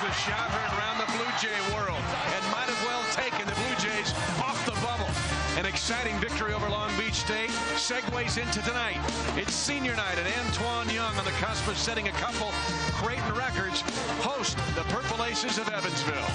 was shot heard around the Blue Jay world and might have well taken the Blue Jays off the bubble. An exciting victory over Long Beach State segues into tonight. It's senior night, and Antoine Young on the cusp of setting a couple Creighton records host the Purple Aces of Evansville.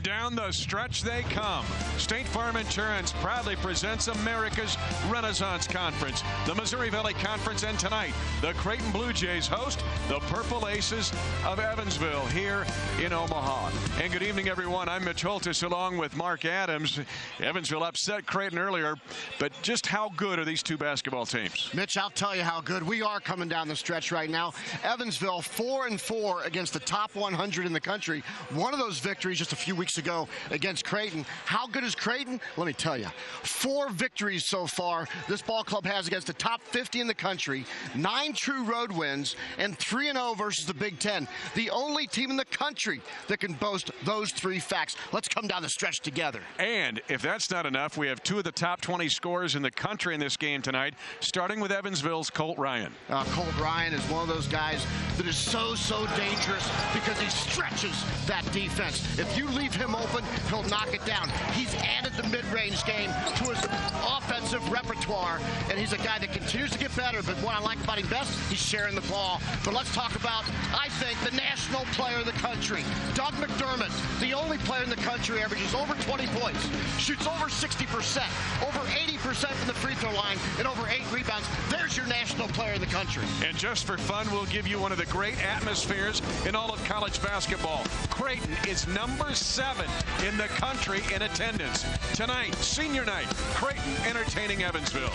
Down the stretch they come. State Farm Insurance proudly presents America's Renaissance Conference, the Missouri Valley Conference, and tonight the Creighton Blue Jays host the Purple Aces of Evansville here in Omaha. And good evening, everyone. I'm Mitch Holtis along with Mark Adams. Evansville upset Creighton earlier, but just how good are these two basketball teams? Mitch, I'll tell you how good we are coming down the stretch right now. Evansville 4-4 against the top 100 in the country. One of those victories just a few weeks ago against Creighton. How good is Creighton? Let me tell you. 4 victories so far this ball club has against the top 50 in the country, 9 true road wins, and 3-0 versus the Big Ten. The only team in the country that can boast those 3 facts. Let's come down the stretch together. And if that's not enough, we have 2 of the top 20 scorers in the country in this game tonight, starting with Evansville's Colt Ryan. Colt Ryan is one of those guys that is so dangerous because he stretches that defense. If you leave him open, he'll knock it down. He's added the mid-range game to his offensive repertoire, and he's a guy that continues to get better, but what I like about him best, he's sharing the ball. But let's talk about, I think, the national player of the country. Doug McDermott, the only player in the country, averages over 20 points, shoots over 60%, over 80% from the free throw line, and over 8 rebounds. There's your national player of the country. And just for fun, we'll give you one of the great atmospheres in all of college basketball. Creighton is number 7 in the country in attendance. Tonight, senior night, Creighton entertaining Evansville.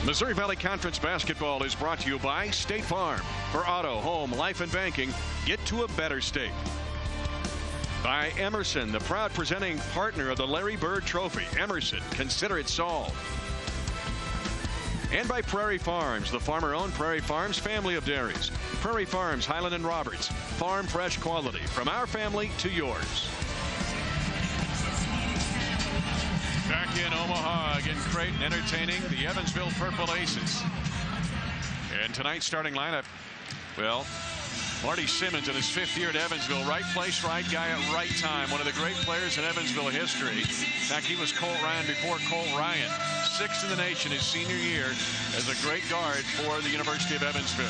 Missouri Valley Conference basketball is brought to you by State Farm. For auto, home, life, and banking, get to a better state. By Emerson, the proud presenting partner of the Larry Bird Trophy. Emerson, consider it solved. And by Prairie Farms, the farmer-owned Prairie Farms family of dairies. Prairie Farms, Highland and Roberts. Farm fresh quality from our family to yours. Back in Omaha, again, Creighton entertaining the Evansville Purple Aces. And tonight's starting lineup, well, Marty Simmons in his 5th year at Evansville. Right place, right guy at right time. One of the great players in Evansville history. In fact, he was Colt Ryan before Colt Ryan. 6th in the nation his senior year as a great guard for the University of Evansville.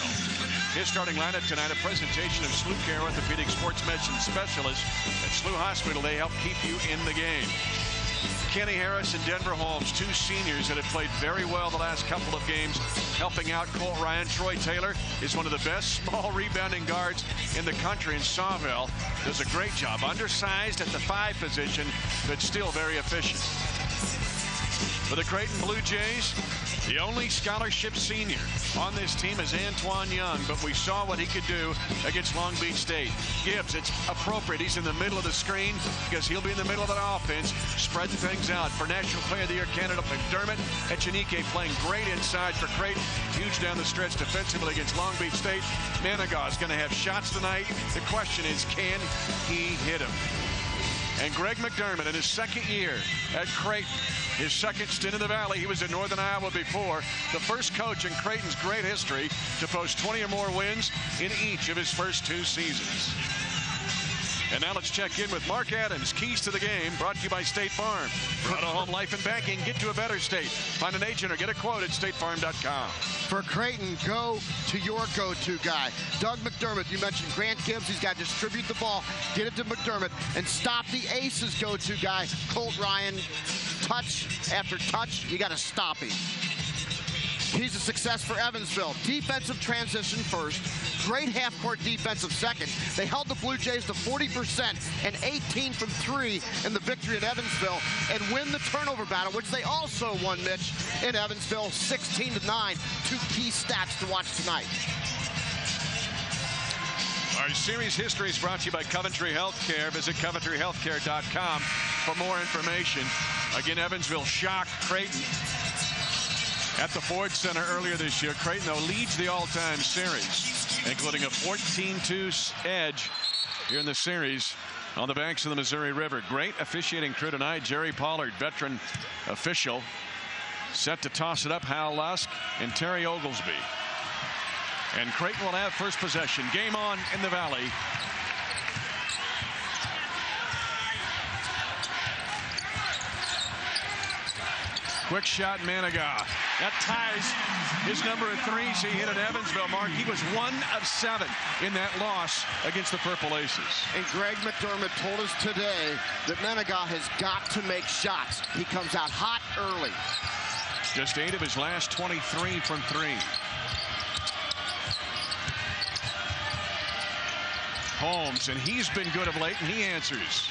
His starting lineup tonight, a presentation of SLU Care Orthopedic Sports Medicine Specialists at SLU Hospital. They help keep you in the game. Kenny Harris and Denver Holmes, 2 seniors that have played very well the last couple of games, helping out Colt Ryan. Troy Taylor is one of the best small rebounding guards in the country, and Sawville does a great job. Undersized at the 5 position, but still very efficient. For the Creighton Blue Jays, the only scholarship senior on this team is Antoine Young, but we saw what he could do against Long Beach State. Gibbs, it's appropriate. He's in the middle of the screen because he'll be in the middle of that offense, spread things out. For National Player of the Year candidate McDermott, Echenique playing great inside for Creighton. Huge down the stretch defensively against Long Beach State. Manigaw is going to have shots tonight. The question is, can he hit them? And Greg McDermott in his 2nd year at Creighton, his 2nd stint in the Valley. He was at Northern Iowa before. The first coach in Creighton's great history to post 20 or more wins in each of his first 2 seasons. And now let's check in with Mark Adams. Keys to the game brought to you by State Farm. Auto, home, life, and banking. Get to a better state. Find an agent or get a quote at statefarm.com. For Creighton, go to your go-to guy. Doug McDermott, you mentioned Grant Gibbs. He's got to distribute the ball, get it to McDermott, and stop the Aces' go-to guy, Colt Ryan. Touch after touch, you got to stop him. He's a success for Evansville. Defensive transition first. Great half-court defensive second. They held the Blue Jays to 40% and 18 from 3 in the victory at Evansville and win the turnover battle, which they also won, Mitch, in Evansville, 16-9. 2 key stats to watch tonight. Our series history is brought to you by Coventry Healthcare. Visit coventryhealthcare.com for more information. Again, Evansville shocked Creighton at the Ford Center earlier this year. Creighton, though, leads the all-time series, including a 14-2 edge here in the series on the banks of the Missouri River. Great officiating crew tonight. Jerry Pollard, veteran official, set to toss it up. Hal Lusk and Terry Oglesby. And Creighton will have first possession. Game on in the Valley. Quick shot, Manigault. That ties his number of threes he hit at Evansville. Mark, he was 1 of 7 in that loss against the Purple Aces. And Greg McDermott told us today that Manigault has got to make shots. He comes out hot early. Just 8 of his last 23 from 3. Holmes, and he's been good of late, and he answers.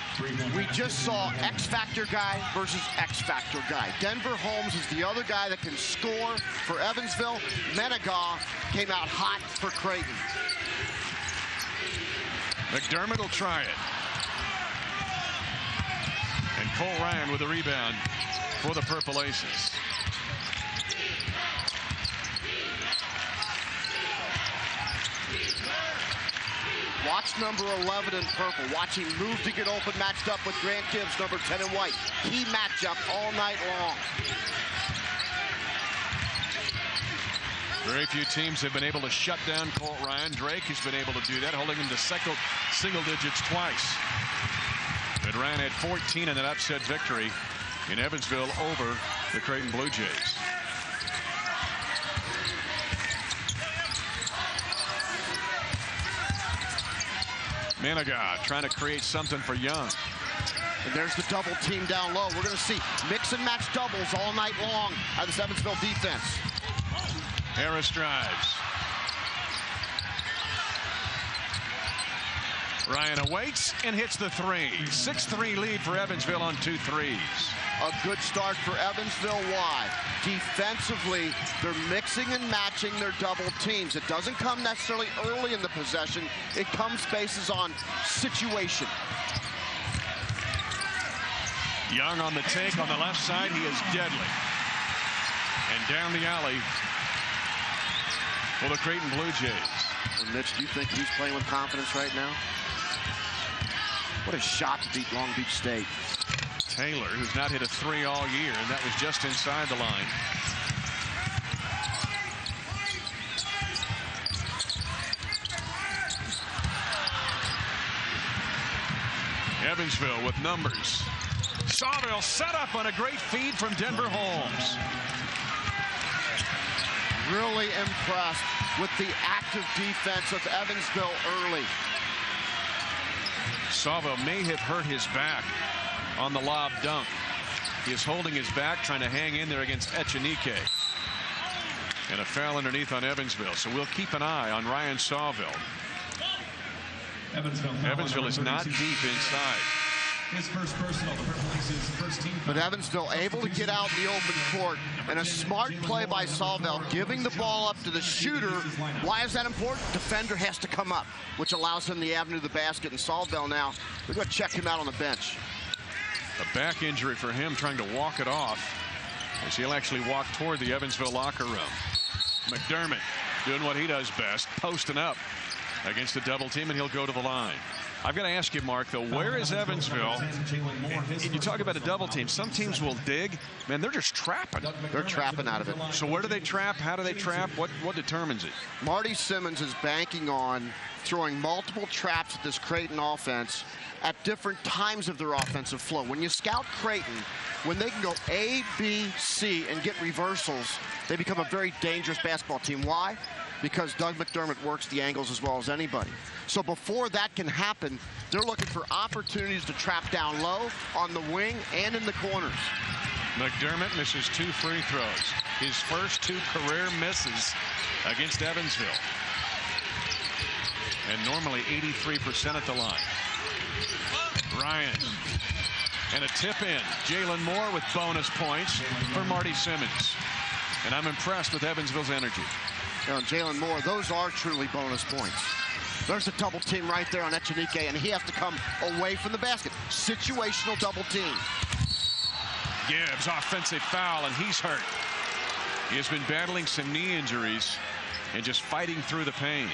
We just saw X-Factor guy versus X-Factor guy. Denver Holmes is the other guy that can score for Evansville. Manigault came out hot for Creighton. McDermott will try it. And Cole Ryan with the rebound for the Purple Aces. Watch number 11 in purple. Watch him move to get open, matched up with Grant Gibbs, number 10 in white. Key matchup all night long. Very few teams have been able to shut down Colt Ryan. Drake has been able to do that, holding him to single digits twice. But Ryan had 14 in an upset victory in Evansville over the Creighton Bluejays. Manigault trying to create something for Young. And there's the double team down low. We're going to see mix and match doubles all night long out of this Evansville defense. Harris drives. Ryan awaits and hits the 3. 6-3 lead for Evansville on 2 threes. A good start for Evansville. Why? Defensively, they're mixing and matching their double teams. It doesn't come necessarily early in the possession. It comes bases on situation. Young on the take on the left side. He is deadly. And down the alley for the Creighton Bluejays. And Mitch, do you think he's playing with confidence right now? What a shot to beat Long Beach State. Taylor, who's not hit a 3 all year, and that was just inside the line. Evansville with numbers. Sawville set up on a great feed from Denver Holmes. Really impressed with the active defense of Evansville early. Sawville may have hurt his back on the lob dunk. He is holding his back, trying to hang in there against Echenique. And a foul underneath on Evansville. So we'll keep an eye on Ryan Sawville. Evansville is not deep inside. His first personal, the Purple Aces' first team. But Evansville able to get out in the open court, and a smart play by Sawville, giving the ball up to the shooter. Why is that important? Defender has to come up, which allows him the avenue to the basket. And Sawville now, we're going to check him out on the bench. A back injury for him, trying to walk it off, as he'll actually walk toward the Evansville locker room. McDermott doing what he does best, posting up against the double team, and he'll go to the line. I've got to ask you, Mark, though, where is Evansville? And you talk about a double team. Some teams will dig. Man, they're just trapping. They're trapping out of it. So where do they trap? How do they trap? What determines it? Marty Simmons is banking on throwing multiple traps at this Creighton offense at different times of their offensive flow. When you scout Creighton, when they can go A, B, C, and get reversals, they become a very dangerous basketball team. Why? Because Doug McDermott works the angles as well as anybody. So before that can happen, they're looking for opportunities to trap down low, on the wing, and in the corners. McDermott misses 2 free throws. His first 2 career misses against Evansville. And normally 83% at the line. Ryan. And a tip in. Jalen Moore with bonus points for Marty Simmons. And I'm impressed with Evansville's energy. And Jalen Moore, those are truly bonus points. There's a double team right there on Echenique, and he has to come away from the basket. Situational double team. Gibbs, offensive foul, and he's hurt. He has been battling some knee injuries and just fighting through the pain.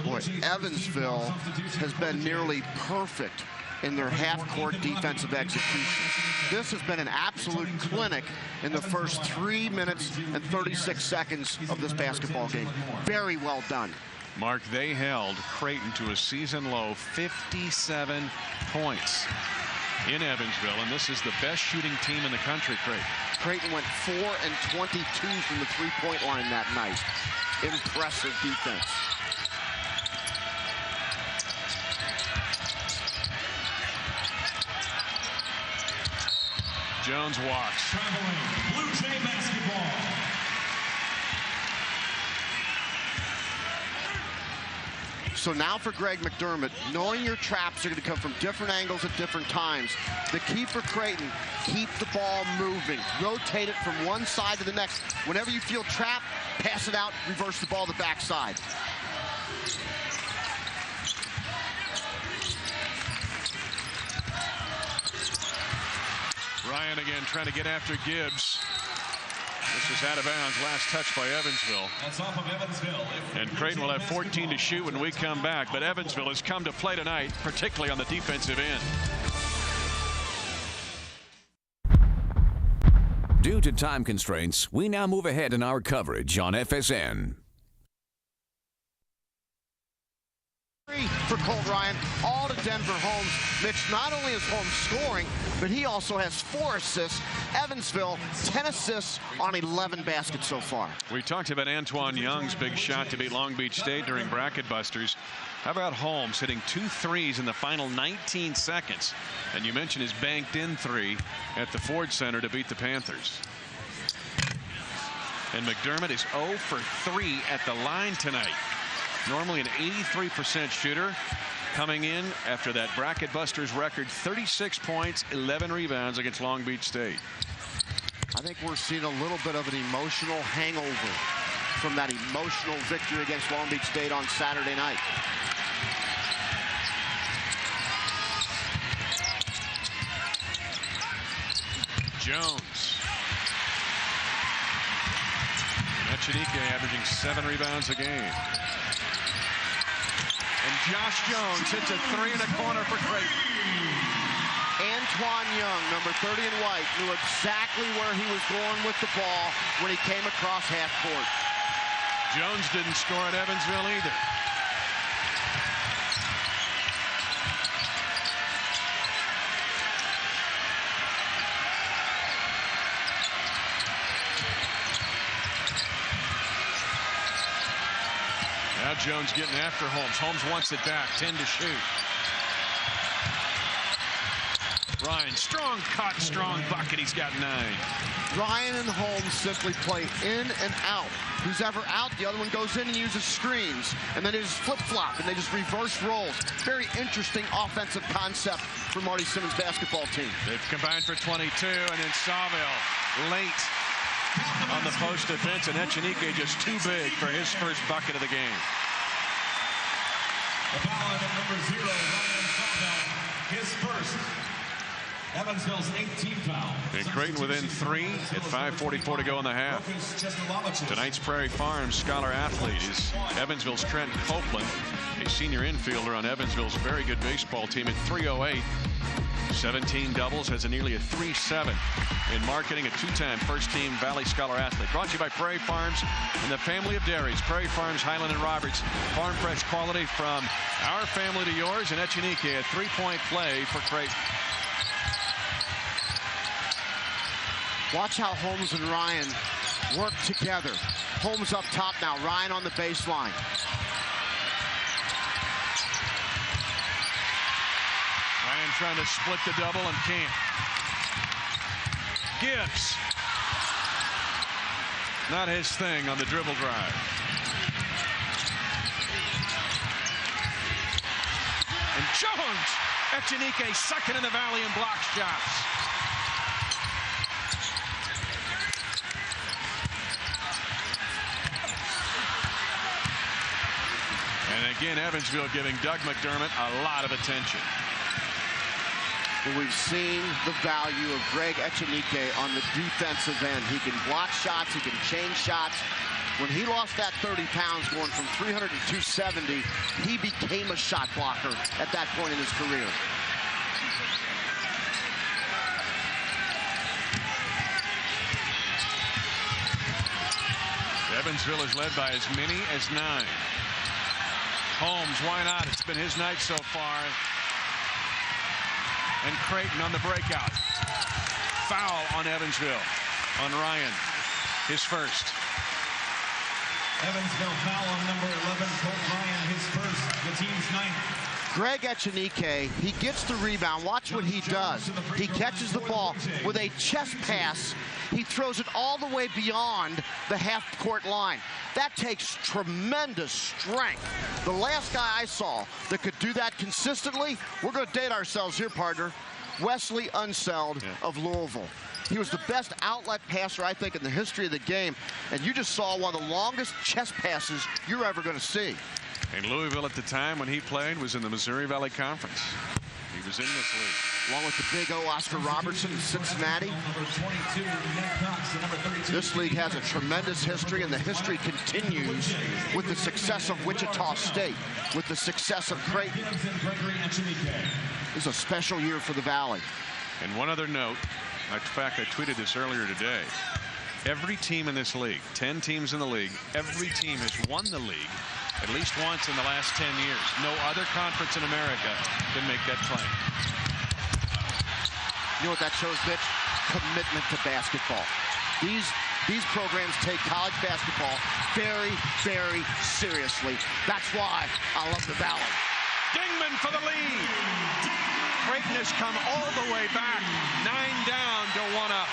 Boy, Evansville has been nearly perfect in their half-court defensive execution. This has been an absolute clinic in the first 3 minutes and 36 seconds of this basketball game. Very well done. Mark, they held Creighton to a season-low 57 points in Evansville, and this is the best shooting team in the country, Creighton. Creighton went 4 and 22 from the three-point line that night. Impressive defense. Jones walks. Traveling Bluejay basketball. So now for Greg McDermott, knowing your traps are going to come from different angles at different times. The key for Creighton, keep the ball moving. Rotate it from one side to the next. Whenever you feel trapped, pass it out, reverse the ball to the backside. Ryan again trying to get after Gibbs. This is out of bounds. Last touch by Evansville. That's off of Evansville. And Creighton will have 14 to shoot when we come back. But Evansville has come to play tonight, particularly on the defensive end. Due to time constraints, we now move ahead in our coverage on FSN. For Colt Ryan, all to Denver Holmes. Mitch not only is Holmes scoring, but he also has 4 assists. Evansville, 10 assists on 11 baskets so far. We talked about Antoine Young's big shot to beat Long Beach State during bracket busters. How about Holmes hitting 2 threes in the final 19 seconds? And you mentioned his banked in 3 at the Ford Center to beat the Panthers. And McDermott is 0 for 3 at the line tonight. Normally an 83% shooter, coming in after that bracket busters record, 36 points, 11 rebounds against Long Beach State. I think we're seeing a little bit of an emotional hangover from that emotional victory against Long Beach State on Saturday night. Jones. Echenique averaging 7 rebounds a game. And Josh Jones hits a 3 in the corner for Creighton. Antoine Young, number 30 in white, knew exactly where he was going with the ball when he came across half court. Jones didn't score at Evansville either. Now Jones getting after Holmes. Holmes wants it back. 10 to shoot. Ryan, strong cut, strong bucket. He's got 9. Ryan and Holmes simply play in and out. Who's ever out, the other one goes in and uses screens. And then they just flip-flop, and they just reverse rolls. Very interesting offensive concept for Marty Simmons' basketball team. They've combined for 22, and then Sawville late on the post defense, and Echenique just too big for his first bucket of the game. The foul on number 0, Ryan Sawville, his first. Evansville's 18th foul. And Creighton within 3 at 5:44 to go in the half. Tonight's Prairie Farms scholar athlete is Evansville's Trent Copeland, a senior infielder on Evansville's very good baseball team at 308. 17 doubles, has a nearly a 3.7 in marketing, a 2-time first-team Valley Scholar athlete. Brought to you by Prairie Farms and the family of dairies. Prairie Farms, Highland and Roberts. Farm fresh quality from our family to yours. And Echenique, a 3-point play for Creighton. Watch how Holmes and Ryan work together. Holmes up top now, Ryan on the baseline. Ryan trying to split the double and can't. Gibbs. Not his thing on the dribble drive. And Jones. Echenique second in the Valley in block shots. And again, Evansville giving Doug McDermott a lot of attention. And we've seen the value of Greg Echenique on the defensive end. He can block shots, he can change shots. When he lost that 30 pounds going from 300 to 270, he became a shot blocker at that point in his career. Evansville is led by as many as 9. Holmes, why not? It's been his night so far. And Creighton on the breakout. Foul on Evansville, on Ryan, his first. Evansville foul on number 11, Colt Ryan, his first, the team's 9th. Greg Echenique, he gets the rebound. Watch what he does. He catches the ball with a chest pass. He throws it all the way beyond the half-court line. That takes tremendous strength. The last guy I saw that could do that consistently, we're going to date ourselves here, partner, Wesley Unseld of Louisville. He was the best outlet passer, I think, in the history of the game. And you just saw one of the longest chest passes you're ever going to see. And Louisville at the time when he played was in the Missouri Valley Conference. He was in this league. Along with the big O Oscar Robertson in Cincinnati. This league has a tremendous history, and the history continues with the success of Wichita State, with the success of Creighton. This is a special year for the Valley. And one other note, in fact, I tweeted this earlier today. Every team in this league, 10 teams in the league, every team has won the league at least once in the last 10 years. No other conference in America can make that claim. You know what that shows, Mitch? Commitment to basketball. These programs take college basketball very, very seriously. That's why I love the Valley. Dingman for the lead. Creighton has come all the way back. 9 down to 1 up.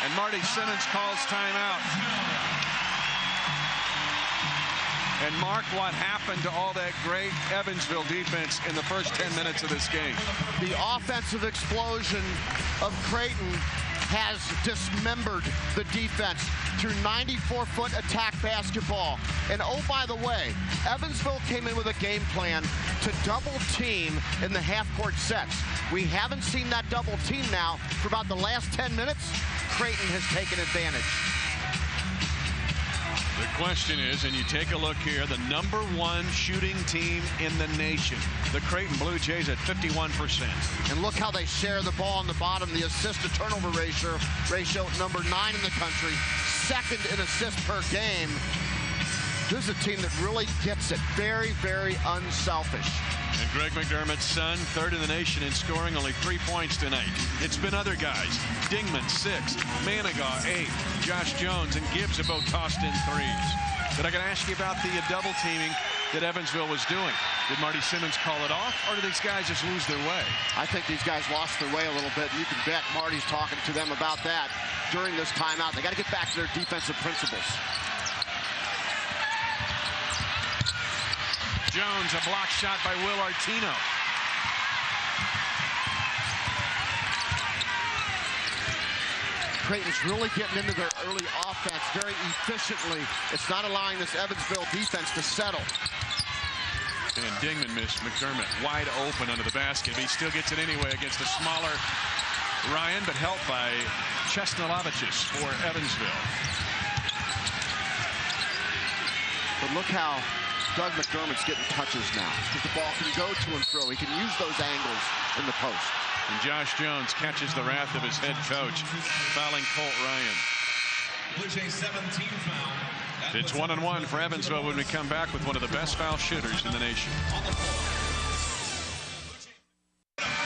And Marty Simmons calls timeout. And mark what happened to all that great Evansville defense in the first 10 minutes of this game. The offensive explosion of Creighton has dismembered the defense through 94-foot attack basketball. And oh, by the way, Evansville came in with a game plan to double team in the half-court sets. We haven't seen that double team now for about the last 10 minutes. Creighton has taken advantage. The question is, and you take a look here, the #1 shooting team in the nation, the Creighton Bluejays at 51%. And look how they share the ball on the bottom. The assist-to-turnover ratio, number 9 in the country, 2nd in assists per game. This is a team that really gets it. Very, very unselfish. And Greg McDermott's son, 3rd in the nation in scoring, only 3 points tonight. It's been other guys. Dingman, 6. Manigaw, 8. Josh Jones and Gibbs have both tossed in 3s. But I got to ask you about the double teaming that Evansville was doing. Did Marty Simmons call it off, or did these guys just lose their way? I think these guys lost their way a little bit. You can bet Marty's talking to them about that during this timeout. They got to get back to their defensive principles. Jones, a block shot by Will Artino. Creighton's really getting into their early offense very efficiently. It's not allowing this Evansville defense to settle. And Dingman missed McDermott wide open under the basket. He still gets it anyway against a smaller Ryan, but helped by Chesnalavichus for Evansville. But look how Doug McDermott's getting touches now. The ball can go to and fro. He can use those angles in the post. And Josh Jones catches the wrath of his head coach, fouling Colt Ryan. Bluejays 17 foul. It's 1-1 for Evansville when we come back with one of the best foul shooters in the nation.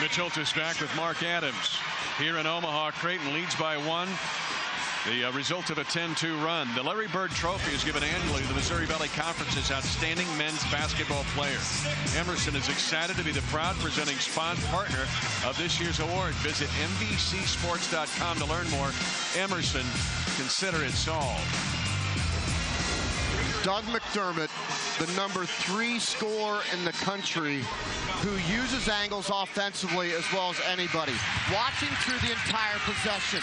Mitch Holtis back with Mark Adams. Here in Omaha, Creighton leads by 1. The result of a 10-2 run. The Larry Bird Trophy is given annually to the Missouri Valley Conference's outstanding men's basketball player. Emerson is excited to be the proud presenting partner of this year's award. Visit MVCsports.com to learn more. Emerson, consider it solved. Doug McDermott, the #3 scorer in the country, who uses angles offensively as well as anybody. Watching through the entire possession.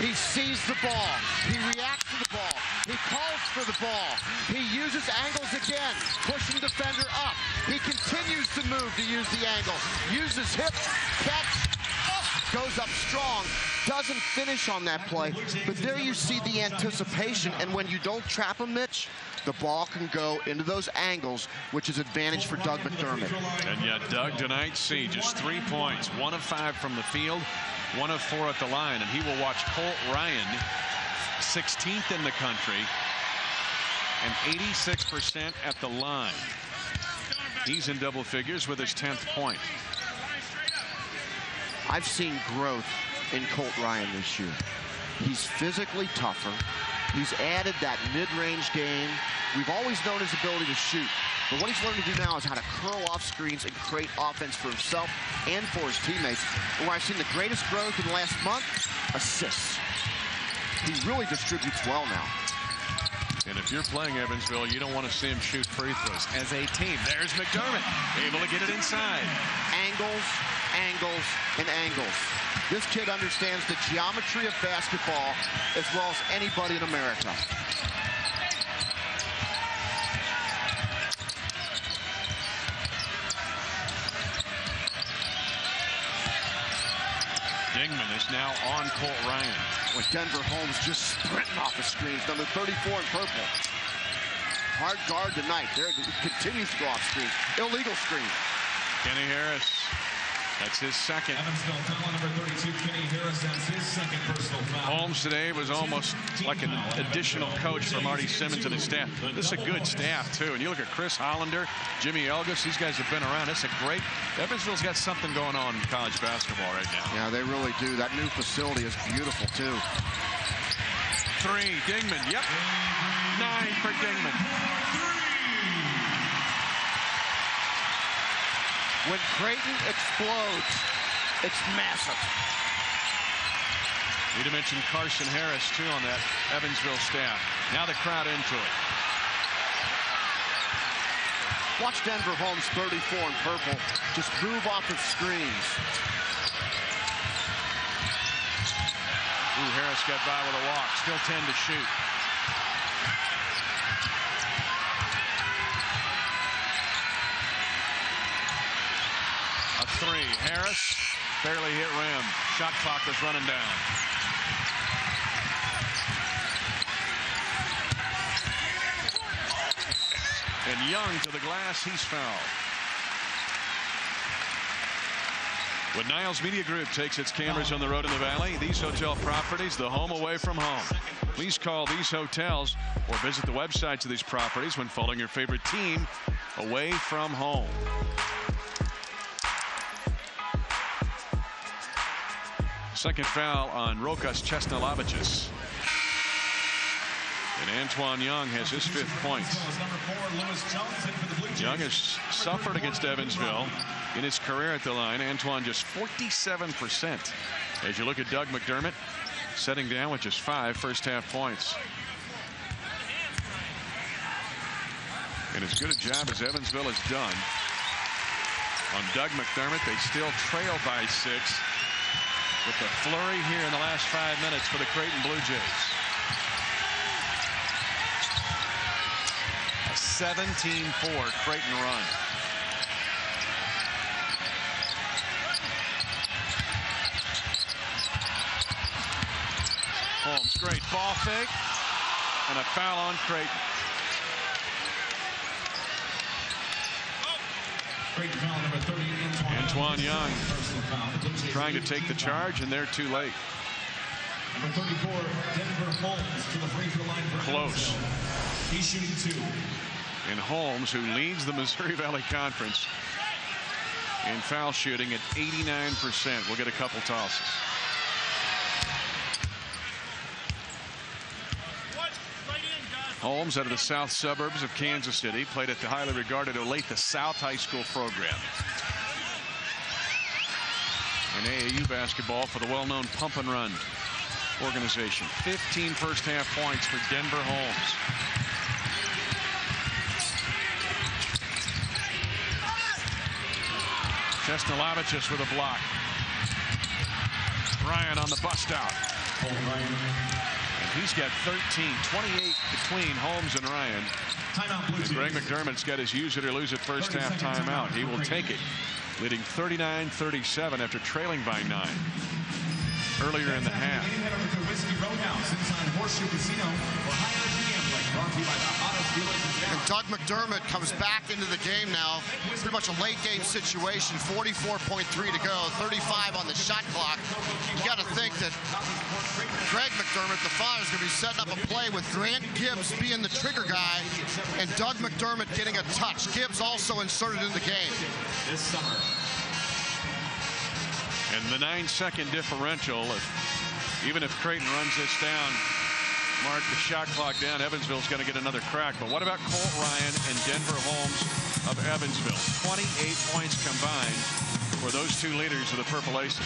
He sees the ball. He reacts to the ball. He calls for the ball. He uses angles again, pushing defender up. He continues to move to use the angle. Uses hips, catch, goes up strong. Doesn't finish on that play. But there you see the anticipation. And when you don't trap him, Mitch, the ball can go into those angles, which is advantage for Doug McDermott. And yet Doug tonight, see, just 3 points. 1 of 5 from the field, 1 of 4 at the line. And he will watch Colt Ryan, 16th in the country, and 86% at the line. He's in double figures with his 10th point. I've seen growth in Colt Ryan this year. He's physically tougher. He's added that mid-range game. We've always known his ability to shoot. But what he's learned to do now is how to curl off screens and create offense for himself and for his teammates. And where I've seen the greatest growth in the last month, assists. He really distributes well now. And if you're playing Evansville, you don't want to see him shoot free throws as a team. There's McDermott, able to get it inside. Angles, angles, and angles. This kid understands the geometry of basketball as well as anybody in America. Dingman is now on Colt Ryan. With Denver Holmes just sprinting off the screens, number 34 in purple. Hard guard tonight. There, it continues to go off screens. Illegal screen. Kenny Harris, that's his second. Evansville foul on number 32, Kenny Harris. That's his second personal foul. Holmes today was almost like an additional coach for Marty Simmons and his staff. This is a good staff, too. And you look at Chris Hollander, Jimmy Elgus, these guys have been around. It's a great... Evansville's got something going on in college basketball right now. Yeah, they really do. That new facility is beautiful, too. 3, Dingman, yep. 9 for Dingman. When Creighton explodes, it's massive. Need to mention Carson Harris, too, on that Evansville staff. Now the crowd into it. Watch Denver Holmes, 34 in purple, just move off the screens. Ooh, Harris got by with a walk. Still 10 to shoot. A 3. Harris barely hit rim. Shot clock was running down. And Young to the glass. He's fouled. When Niles Media Group takes its cameras on the road in the Valley, these hotel properties, the home away from home. Please call these hotels or visit the websites of these properties when following your favorite team away from home. Second foul on Rokas Chesnalavicius. And Antoine Young has his 5th point. Young has suffered against Evansville in his career at the line. Antoine just 47%. As you look at Doug McDermott, setting down with just 5 first-half points. And as good a job as Evansville has done on Doug McDermott, they still trail by 6 with the flurry here in the last 5 minutes for the Creighton Bluejays. A 17-4 Creighton run. Holmes, great ball fake, and a foul on Creighton. Antoine Young trying to take the charge, and they're too late. Number 34, Denver Holmes to the free throw line for Close. He's shooting 2. And Holmes, who leads the Missouri Valley Conference in foul shooting at 89%. We'll get a couple tosses. Holmes out of the south suburbs of Kansas City, played at the highly regarded Olathe South High School program. In AAU basketball for the well-known Pump and Run organization. 15 first-half points for Denver Holmes. Chesnalavicius with a block. Ryan on the bust out. Colt Ryan. And he's got 13, 28 between Holmes and Ryan. Timeout, Blue And Jays. Greg McDermott's got his use it or lose it first half timeout. He will take it, leading 39-37 after trailing by 9 earlier in the half. Head over to Whiskey Roadhouse inside Horseshoe Casino for higher gambling. Brought to you by the Auto Dealers in And Town. Doug McDermott comes back into the game now. Pretty much a late game situation. 44.3 to go. 35 on the shot clock. You got to think that Greg McDermott, the father, is going to be setting up a play with Grant Gibbs being the trigger guy and Doug McDermott getting a touch. Gibbs also inserted in the game. This summer. And the 9-second differential, even if Creighton runs this down, mark the shot clock down, Evansville's going to get another crack. But what about Colt Ryan and Denver Holmes of Evansville? 28 points combined for those two leaders of the Purple Aces.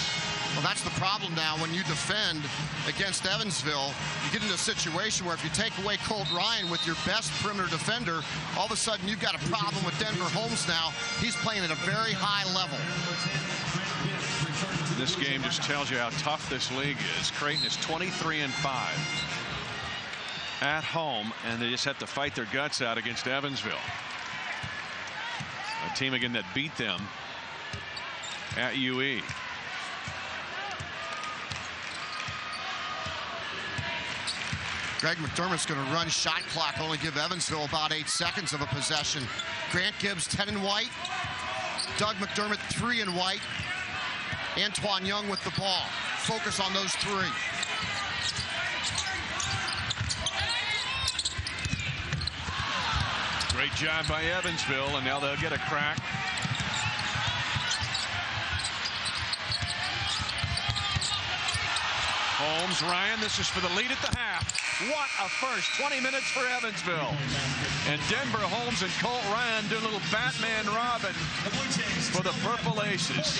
Well, that's the problem now. When you defend against Evansville, you get into a situation where if you take away Colt Ryan with your best perimeter defender, all of a sudden you've got a problem with Denver Holmes now. He's playing at a very high level. This game just tells you how tough this league is. Creighton is 23-5 at home, and they just have to fight their guts out against Evansville, a team again that beat them at UE. Greg McDermott's going to run shot clock, only give Evansville about 8 seconds of a possession. Grant Gibbs 10 in white. Doug McDermott 3 in white. Antoine Young with the ball. Focus on those three. Great job by Evansville, and now they'll get a crack. Holmes, Ryan, this is for the lead at the half. What a first 20 minutes for Evansville. And Denver Holmes and Colt Ryan do a little Batman Robin for the Purple Aces.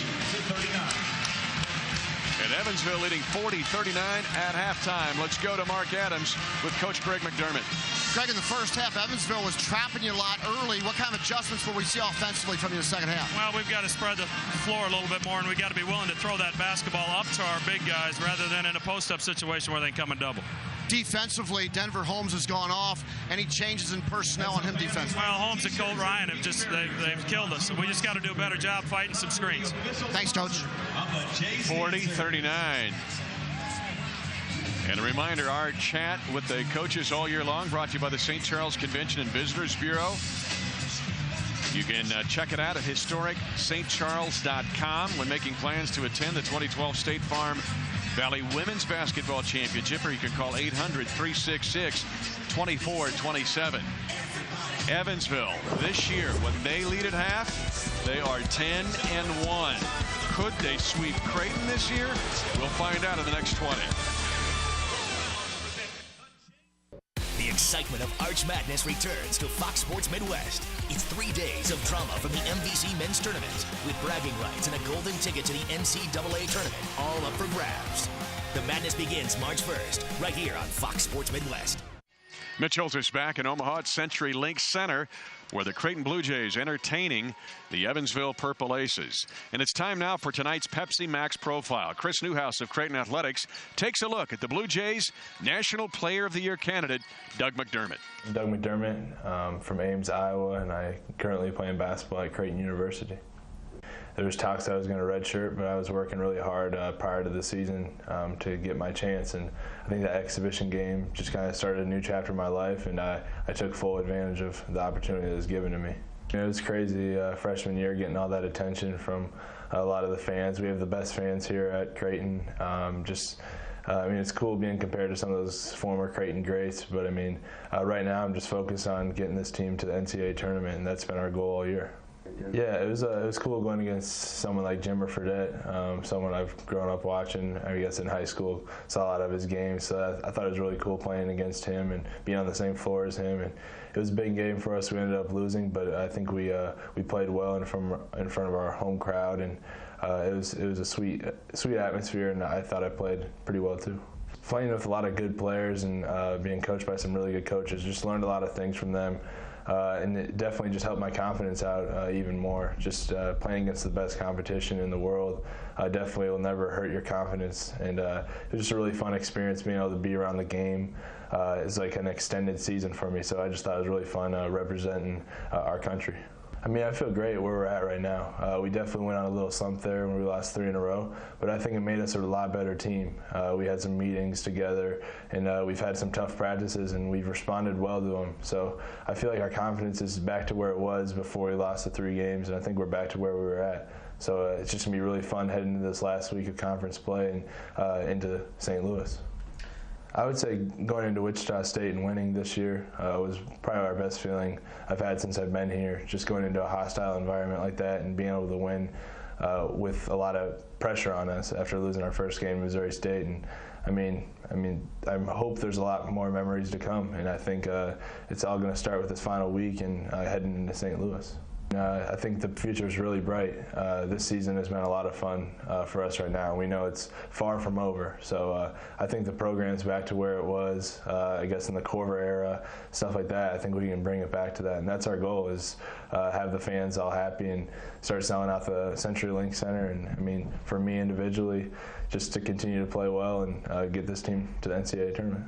And Evansville leading 40-39 at halftime. Let's go to Mark Adams with Coach Greg McDermott. Greg, in the first half, Evansville was trapping you a lot early. What kind of adjustments will we see offensively from you in the second half? Well, we've got to spread the floor a little bit more, and we've got to be willing to throw that basketball up to our big guys rather than in a post-up situation where they come and double. Defensively, Denver Holmes has gone off. Any changes in personnel on him defensively? Well, Holmes and Colt Ryan have just they've killed us. We just got to do a better job fighting some screens. Thanks, Coach. 40-39. And a reminder, our chat with the coaches all year long brought to you by the St. Charles Convention and Visitors Bureau. You can check it out at historicstcharles.com when making plans to attend the 2012 State Farm Valley Women's Basketball Championship, or you can call 800-366-2427. Evansville this year, when they lead at half, they are 10-1. Could they sweep Creighton this year? We'll find out in the next 20. The excitement of Arch Madness returns to Fox Sports Midwest. It's 3 days of drama from the MVC Men's Tournament with bragging rights and a golden ticket to the NCAA Tournament, all up for grabs. The madness begins March 1st, right here on Fox Sports Midwest. Mitch Holzer's back in Omaha at Century Link Center, where the Creighton Bluejays entertaining the Evansville Purple Aces. And it's time now for tonight's Pepsi Max Profile. Chris Newhouse of Creighton Athletics takes a look at the Bluejays' National Player of the Year candidate, Doug McDermott. Doug McDermott from Ames, Iowa, and I currently playing basketball at Creighton University. There was talks that I was going to redshirt, but I was working really hard prior to the season to get my chance, and I think that exhibition game just kind of started a new chapter in my life, and I took full advantage of the opportunity that was given to me. It was crazy freshman year getting all that attention from a lot of the fans. We have the best fans here at Creighton. I mean, it's cool being compared to some of those former Creighton greats, but I mean, right now I'm just focused on getting this team to the NCAA tournament, and that's been our goal all year. Yeah, it was cool going against someone like Jimmer Fredette, someone I've grown up watching. I guess in high school, saw a lot of his games, so I thought it was really cool playing against him and being on the same floor as him. And it was a big game for us. We ended up losing, but I think we played well in front of our home crowd, and it was a sweet atmosphere, and I thought I played pretty well too. Playing with a lot of good players and being coached by some really good coaches, just learned a lot of things from them. and it definitely just helped my confidence out even more. Just playing against the best competition in the world definitely will never hurt your confidence, and it was just a really fun experience being able to be around the game. It's like an extended season for me, so I just thought it was really fun representing our country. I mean, I feel great where we're at right now. We definitely went on a little slump there when we lost 3 in a row, but I think it made us a lot better team. We had some meetings together, and we've had some tough practices, and we've responded well to them. So I feel like our confidence is back to where it was before we lost the 3 games, and I think we're back to where we were at. So it's just going to be really fun heading into this last week of conference play and into St. Louis. I would say going into Wichita State and winning this year was probably our best feeling I've had since I've been here. Just going into a hostile environment like that and being able to win with a lot of pressure on us after losing our first game in Missouri State. And I hope there's a lot more memories to come, and I think it's all going to start with this final week and heading into St. Louis. I think the future is really bright. This season has been a lot of fun for us right now. We know it's far from over, so I think the program's back to where it was, I guess in the Corver era, stuff like that. I think we can bring it back to that, and that's our goal, is have the fans all happy and start selling out the CenturyLink Center. And I mean, for me individually, just to continue to play well and get this team to the NCAA tournament.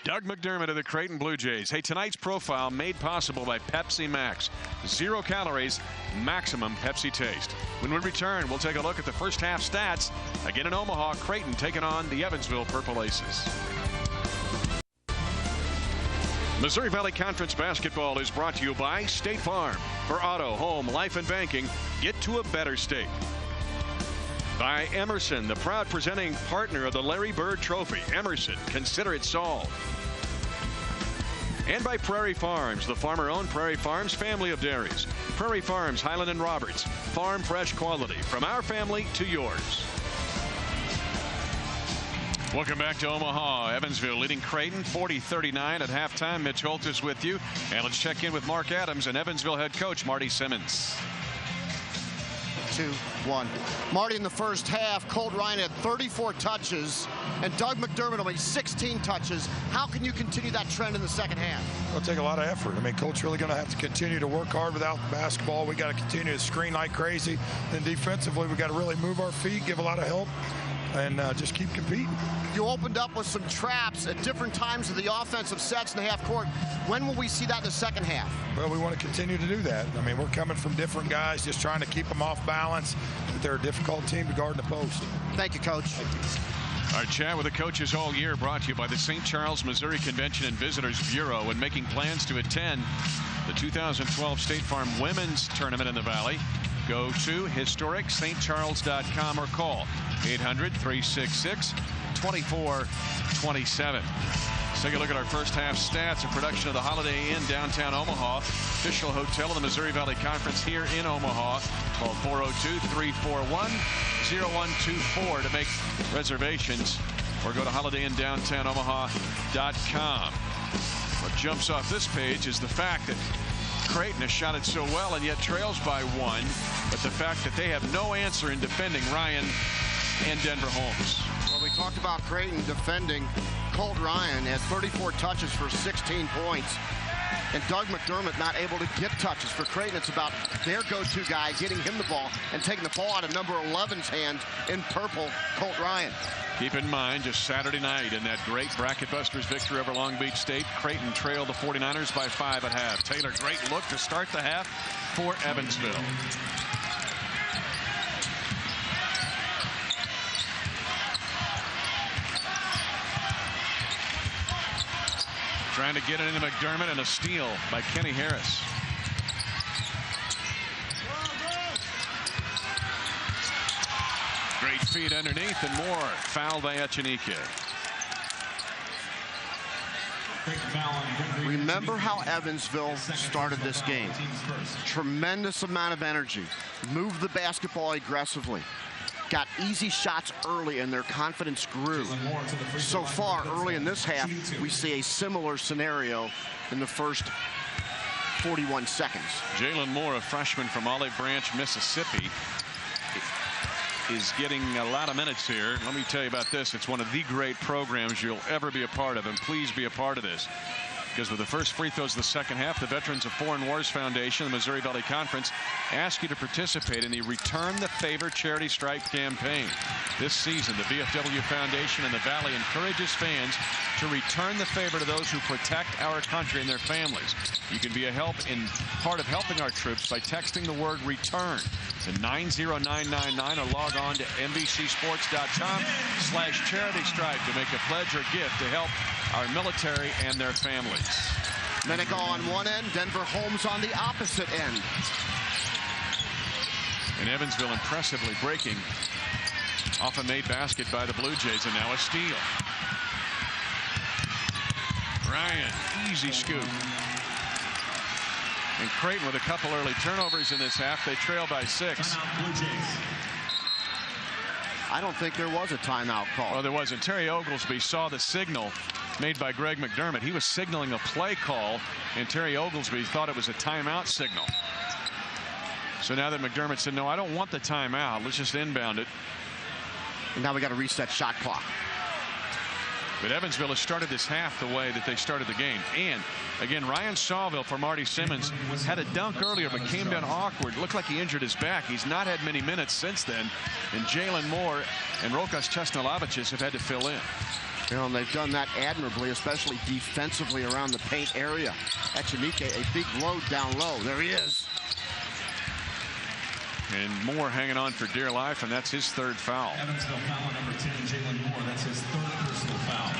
Doug McDermott of the Creighton Bluejays. Hey, tonight's profile made possible by Pepsi Max. 0 calories, maximum Pepsi taste. When we return, we'll take a look at the first half stats. Again in Omaha, Creighton taking on the Evansville Purple Aces. Missouri Valley Conference basketball is brought to you by State Farm. For auto, home, life, and banking, get to a better state. By Emerson, the proud presenting partner of the Larry Bird Trophy. Emerson, consider it solved. And by Prairie Farms, the farmer-owned Prairie Farms family of dairies. Prairie Farms, Highland and Roberts. Farm fresh quality from our family to yours. Welcome back to Omaha. Evansville leading Creighton 40-39 at halftime. Mitch Holt is with you. And let's check in with Mark Adams and Evansville head coach Marty Simmons. 2-1. Marty, in the first half, Colt Ryan had 34 touches, and Doug McDermott only 16 touches. How can you continue that trend in the second half? It'll take a lot of effort. I mean, Colt's really going to have to continue to work hard without the basketball. We got to continue to screen like crazy. Then defensively, we got to really move our feet, give a lot of help, and just keep competing. You opened up with some traps at different times of the offensive sets in the half court. When will we see that in the second half? Well, we want to continue to do that. I mean, we're coming from different guys, just trying to keep them off balance. But they're a difficult team to guard in the post. Thank you, Coach. Our chat with the coaches all year brought to you by the St. Charles, Missouri Convention and Visitors Bureau, and making plans to attend the 2012 State Farm Women's Tournament in the Valley. Go to historicstcharles.com or call 800-366-2427. Let's take a look at our first half stats. A production of the Holiday Inn downtown Omaha, official hotel of the Missouri Valley Conference here in Omaha. Call 402-341-0124 to make reservations, or go to holidayinndowntownomaha.com. What jumps off this page is the fact that Creighton has shot it so well and yet trails by 1, but the fact that they have no answer in defending Ryan and Denver Holmes. Well, we talked about Creighton defending. Colt Ryan had 34 touches for 16 points, and Doug McDermott not able to get touches. For Creighton, it's about their go-to guy getting him the ball and taking the ball out of number 11's hand in purple, Colt Ryan. Keep in mind, just Saturday night in that great Bracket Busters victory over Long Beach State, Creighton trailed the 49ers by 5 at half. Taylor, great look to start the half for Evansville. Trying to get it into McDermott, and a steal by Kenny Harris. Great feed underneath, and more. Foul by Echenique. Remember how Evansville started this game. Tremendous amount of energy. Moved the basketball aggressively. Got easy shots early, and their confidence grew. So far, early in this half, we see a similar scenario in the first 41 seconds. Jalen Moore, a freshman from Olive Branch, Mississippi, is getting a lot of minutes here. Let me tell you about this. It's one of the great programs you'll ever be a part of, and please be a part of this. because with the first free throws of the second half, the Veterans of Foreign Wars Foundation, the Missouri Valley Conference, ask you to participate in the Return the Favor Charity Stripe campaign. This season, the VFW Foundation and the Valley encourages fans to return the favor to those who protect our country and their families. You can be a part of helping our troops by texting the word return to 90999 or log on to NBCSports.com/charity stripe to make a pledge or gift to help our military and their families. Menico on one end, Denver Holmes on the opposite end. And Evansville impressively breaking off a made basket by the Bluejays, and now a steal. Ryan, easy scoop. And Creighton with a couple early turnovers in this half. They trail by 6. I don't think there was a timeout call. Well, there wasn't. Terry Oglesby saw the signal made by Greg McDermott. He was signaling a play call, and Terry Oglesby thought it was a timeout signal. So now that McDermott said, no, I don't want the timeout, let's just inbound it. And now we got to reset shot clock. But Evansville has started this half the way that they started the game. And again, Ryan Sawville for Marty Simmons had a dunk earlier but came down awkward. Looked like he injured his back. He's not had many minutes since then. And Jalen Moore and Rokas Chesnalaviches have had to fill in. You know, and they've done that admirably, especially defensively around the paint area. Echenique, a big load down low. There he is. And Moore hanging on for dear life, and that's his 3rd foul. Evansville foul number 10, Jalen Moore. That's his 3rd personal foul.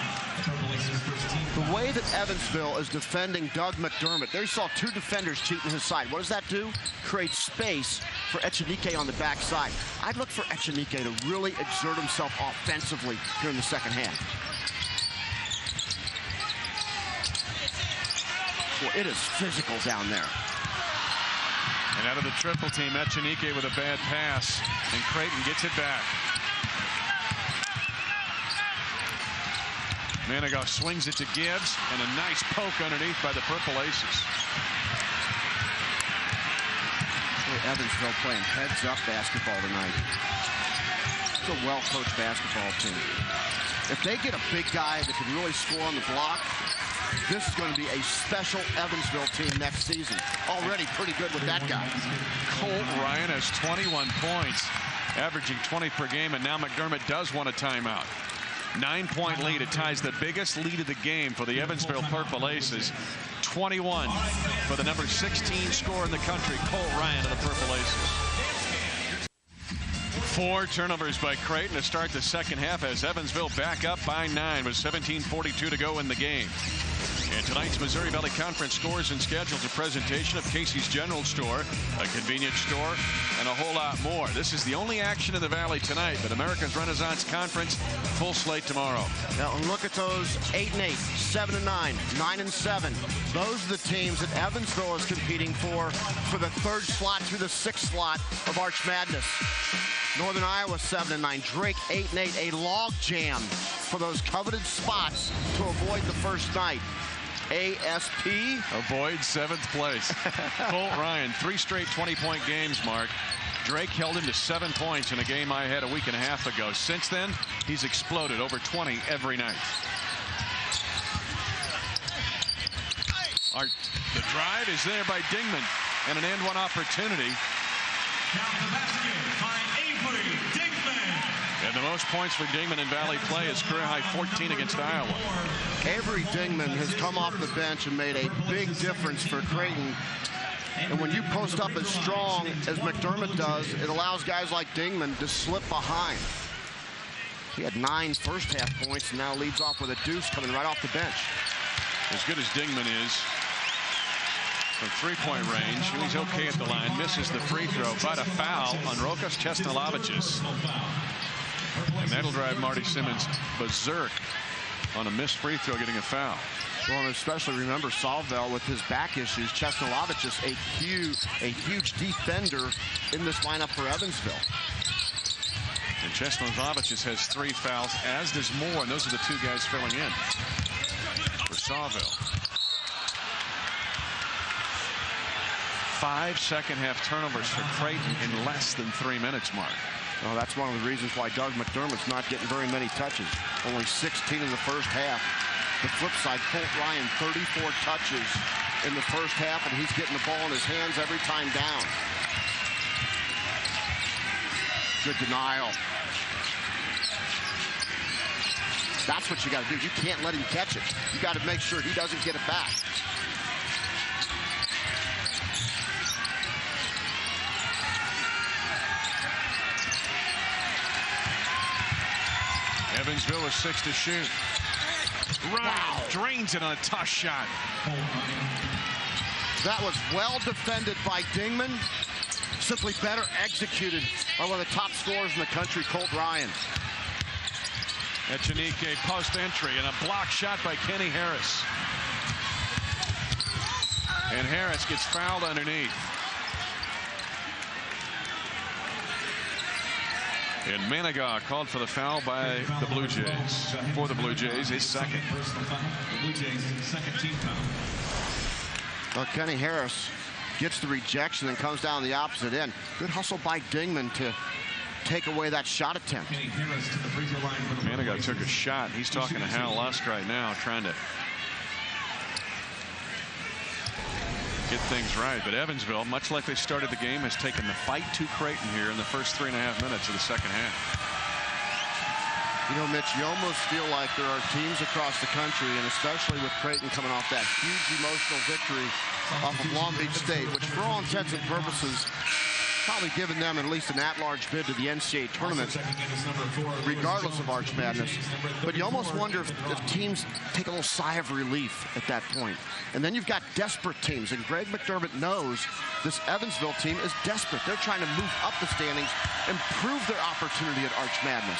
The way that Evansville is defending Doug McDermott, they saw 2 defenders cheating his side. What does that do? Create space for Echenique on the backside. I'd look for Echenique to really exert himself offensively during the second half. Well, it is physical down there. And out of the triple team, Echenique with a bad pass, and Creighton gets it back. Manigault swings it to Gibbs, and a nice poke underneath by the Purple Aces. Evansville playing heads-up basketball tonight. It's a well-coached basketball team. If they get a big guy that can really score on the block, this is going to be a special Evansville team next season. Already pretty good with that guy. Colt Ryan has 21 points, averaging 20 per game, and now McDermott does want a timeout. 9-point lead. It ties the biggest lead of the game for the Evansville Purple Aces. 21 for the number 16 scorer in the country, Colt Ryan of the Purple Aces. 4 turnovers by Creighton to start the second half as Evansville back up by 9 with 17:42 to go in the game. And tonight's Missouri Valley Conference scores and schedules a presentation of Casey's General Store, a convenience store, and a whole lot more. This is the only action in the Valley tonight, but America's Renaissance Conference, full slate tomorrow. Now look at those 8-8, 7-9, 9-7. Those are the teams that Evansville is competing for the 3rd slot through the 6th slot of Arch Madness. Northern Iowa 7-9, Drake 8-8, a log jam for those coveted spots to avoid the first night. ASP avoid 7th place. Colt Ryan, 3 straight 20-point games, Mark. Drake held him to 7 points in a game I had a week and a half ago. Since then, he's exploded over 20 every night. The drive is there by Dingman, and an and-one opportunity. Count the basket by Avery Dingman. And the most points for Dingman in Valley play is career-high 14 against Iowa. Avery Dingman has come off the bench and made a big difference for Creighton. And when you post up as strong as McDermott does, it allows guys like Dingman to slip behind. He had 9 first-half points and now leads off with a deuce coming right off the bench. As good as Dingman is from 3-point range, he's okay at the line, misses the free throw, but a foul on Rokas Chesnalaviches. And that'll drive Marty Simmons berserk on a missed free throw, getting a foul. Well, and especially remember Sawville with his back issues. Chesnalaviches, a huge defender in this lineup for Evansville. And Chesnalaviches has 3 fouls, as does Moore, and those are the 2 guys filling in for Sawville. 5 second-half turnovers for Creighton in less than 3 minutes, Mark. Well, that's one of the reasons why Doug McDermott's not getting very many touches. Only 16 in the first half. The flip side, Colt Ryan, 34 touches in the first half, and he's getting the ball in his hands every time down. Good denial. That's what you got to do. You can't let him catch it. You got to make sure he doesn't get it back. Evansville is 6 to shoot. Ryan drains it on a tough shot. That was well defended by Dingman. Simply better executed by one of the top scorers in the country, Colt Ryan. Echenique post entry and a block shot by Kenny Harris. And Harris gets fouled underneath. And Manigaw called for the foul by the Blue Jays. For the Blue Jays, his second. The Blue Jays' second team foul. Well, Kenny Harris gets the rejection and comes down the opposite end. Good hustle by Dingman to take away that shot attempt. Kenny Harris to the free throw line for the Manigaw took a shot. He's talking to Hal Lusk right now, trying to get things right. But Evansville, much like they started the game, has taken the fight to Creighton here in the first 3.5 minutes of the second half. You know, Mitch, you almost feel like there are teams across the country, and especially with Creighton coming off that huge emotional victory off of Long Beach State, which for all intents and purposes probably given them at least an at-large bid to the NCAA tournament, regardless of Arch Madness. But you almost wonder if teams take a little sigh of relief at that point. And then you've got desperate teams, and Greg McDermott knows this Evansville team is desperate. They're trying to move up the standings, improve their opportunity at Arch Madness.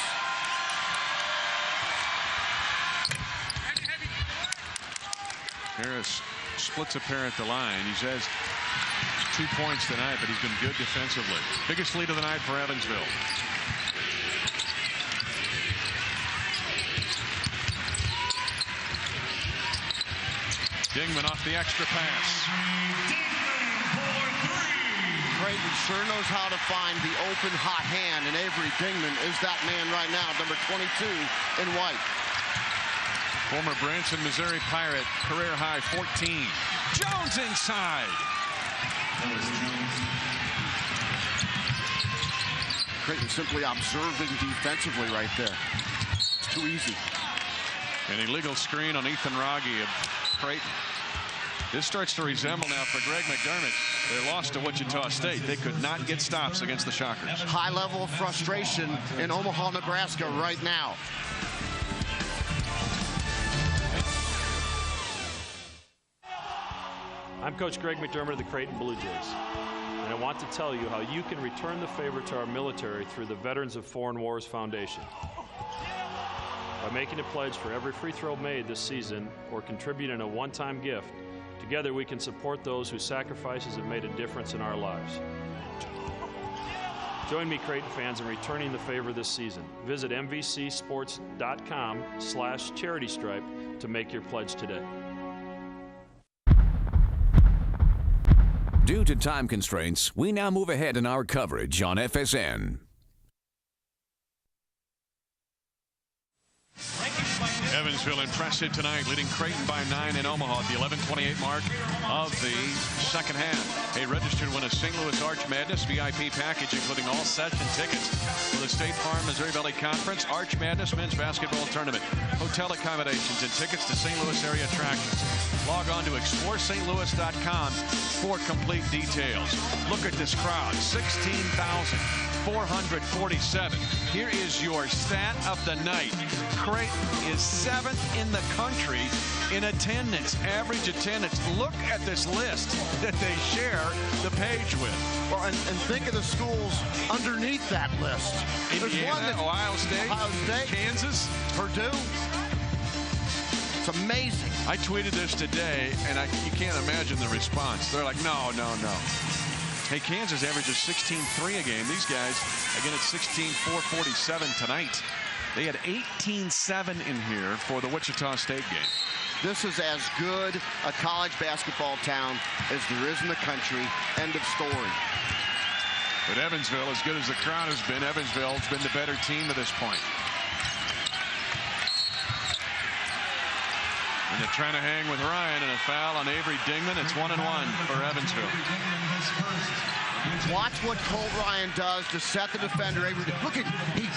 Harris splits a pair at the line. He has 2 points tonight, but he's been good defensively. Biggest lead of the night for Evansville. Dingman off the extra pass. Creighton sure knows how to find the open hot hand, and Avery Dingman is that man right now, number 22 in white. Former Branson, Missouri Pirate, career high 14. Jones inside. Creighton simply observing defensively right there. It's too easy. An illegal screen on Ethan Rogge of Creighton. This starts to resemble now for Greg McDermott. They lost to Wichita State. They could not get stops against the Shockers. High level of frustration in Omaha, Nebraska right now. I'm Coach Greg McDermott of the Creighton Blue Jays, and I want to tell you how you can return the favor to our military through the Veterans of Foreign Wars Foundation. By making a pledge for every free throw made this season or contributing a one-time gift, together we can support those whose sacrifices have made a difference in our lives. Join me, Creighton fans, in returning the favor this season. Visit mvcsports.com/charitystripe to make your pledge today. Due to time constraints, we now move ahead in our coverage on FSN. Evansville impressive tonight, leading Creighton by 9 in Omaha at the 11:28 mark of the second half. A registered win a St. Louis Arch Madness VIP package, including all session tickets for the State Farm Missouri Valley Conference Arch Madness men's basketball tournament, hotel accommodations, and tickets to St. Louis area attractions. Log on to ExploreSt.Louis.com for complete details. Look at this crowd, 16,447. Here is your stat of the night. Creighton is 7th in the country in attendance, average attendance. Look at this list that they share the page with. Well, and think of the schools underneath that list. Indiana, Ohio State, Kansas, Purdue. It's amazing. I tweeted this today, and you can't imagine the response. They're like, no. Hey, Kansas averages 16-3 a game. These guys, again, it's 16-4-47 tonight. They had 18-7 in here for the Wichita State game. This is as good a college basketball town as there is in the country. End of story. But Evansville, as good as the crowd has been, Evansville's been the better team to this point. And they're trying to hang with Ryan, and a foul on Avery Dingman. It's 1-1 for Evansville. Watch what Colt Ryan does to set the defender. Look at, he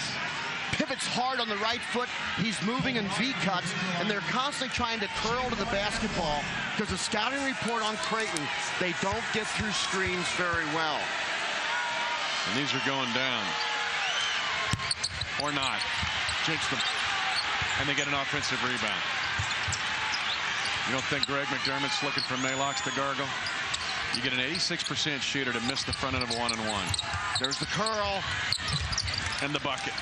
pivots hard on the right foot. He's moving in V-cuts, and they're constantly trying to curl to the basketball because the scouting report on Creighton, they don't get through screens very well. And these are going down. Or not. Jinx them. And they get an offensive rebound. You don't think Greg McDermott's looking for Malox to gargle? You get an 86% shooter to miss the front end of a 1-and-1. There's the curl. And the bucket.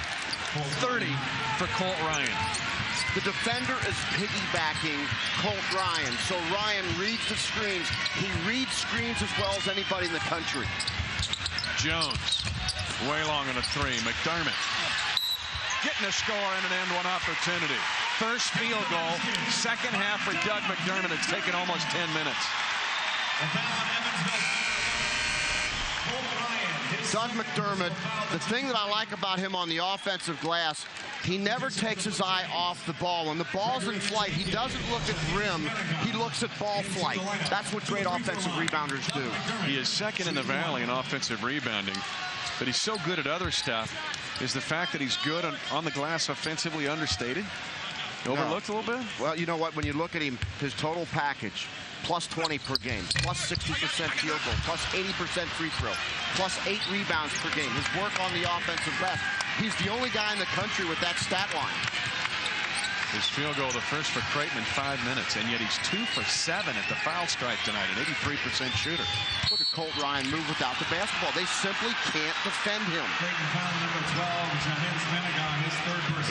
30 for Colt Ryan. The defender is piggybacking Colt Ryan. So Ryan reads the screens. He reads screens as well as anybody in the country. Jones. Way long on a three. McDermott. Getting a score and an end one opportunity. First field goal. Second half for Doug McDermott. It's taken almost 10 minutes. Doug McDermott, the thing that I like about him on the offensive glass, he never takes his eye off the ball. When the ball's in flight, he doesn't look at rim, he looks at ball flight. That's what great offensive rebounders do. He is second in the Valley in offensive rebounding, but he's so good at other stuff. Is the fact that he's good on the glass offensively understated? Overlooked a little bit? Well, you know what? When you look at him, his total package, plus 20 per game, plus 60% field goal, plus 80% free throw, plus 8 rebounds per game. His work on the offensive glass. He's the only guy in the country with that stat line. His field goal, the first for Creighton in 5 minutes, and yet he's 2 for 7 at the foul stripe tonight, an 83% shooter. Look at Colt Ryan move without the basketball. They simply can't defend him.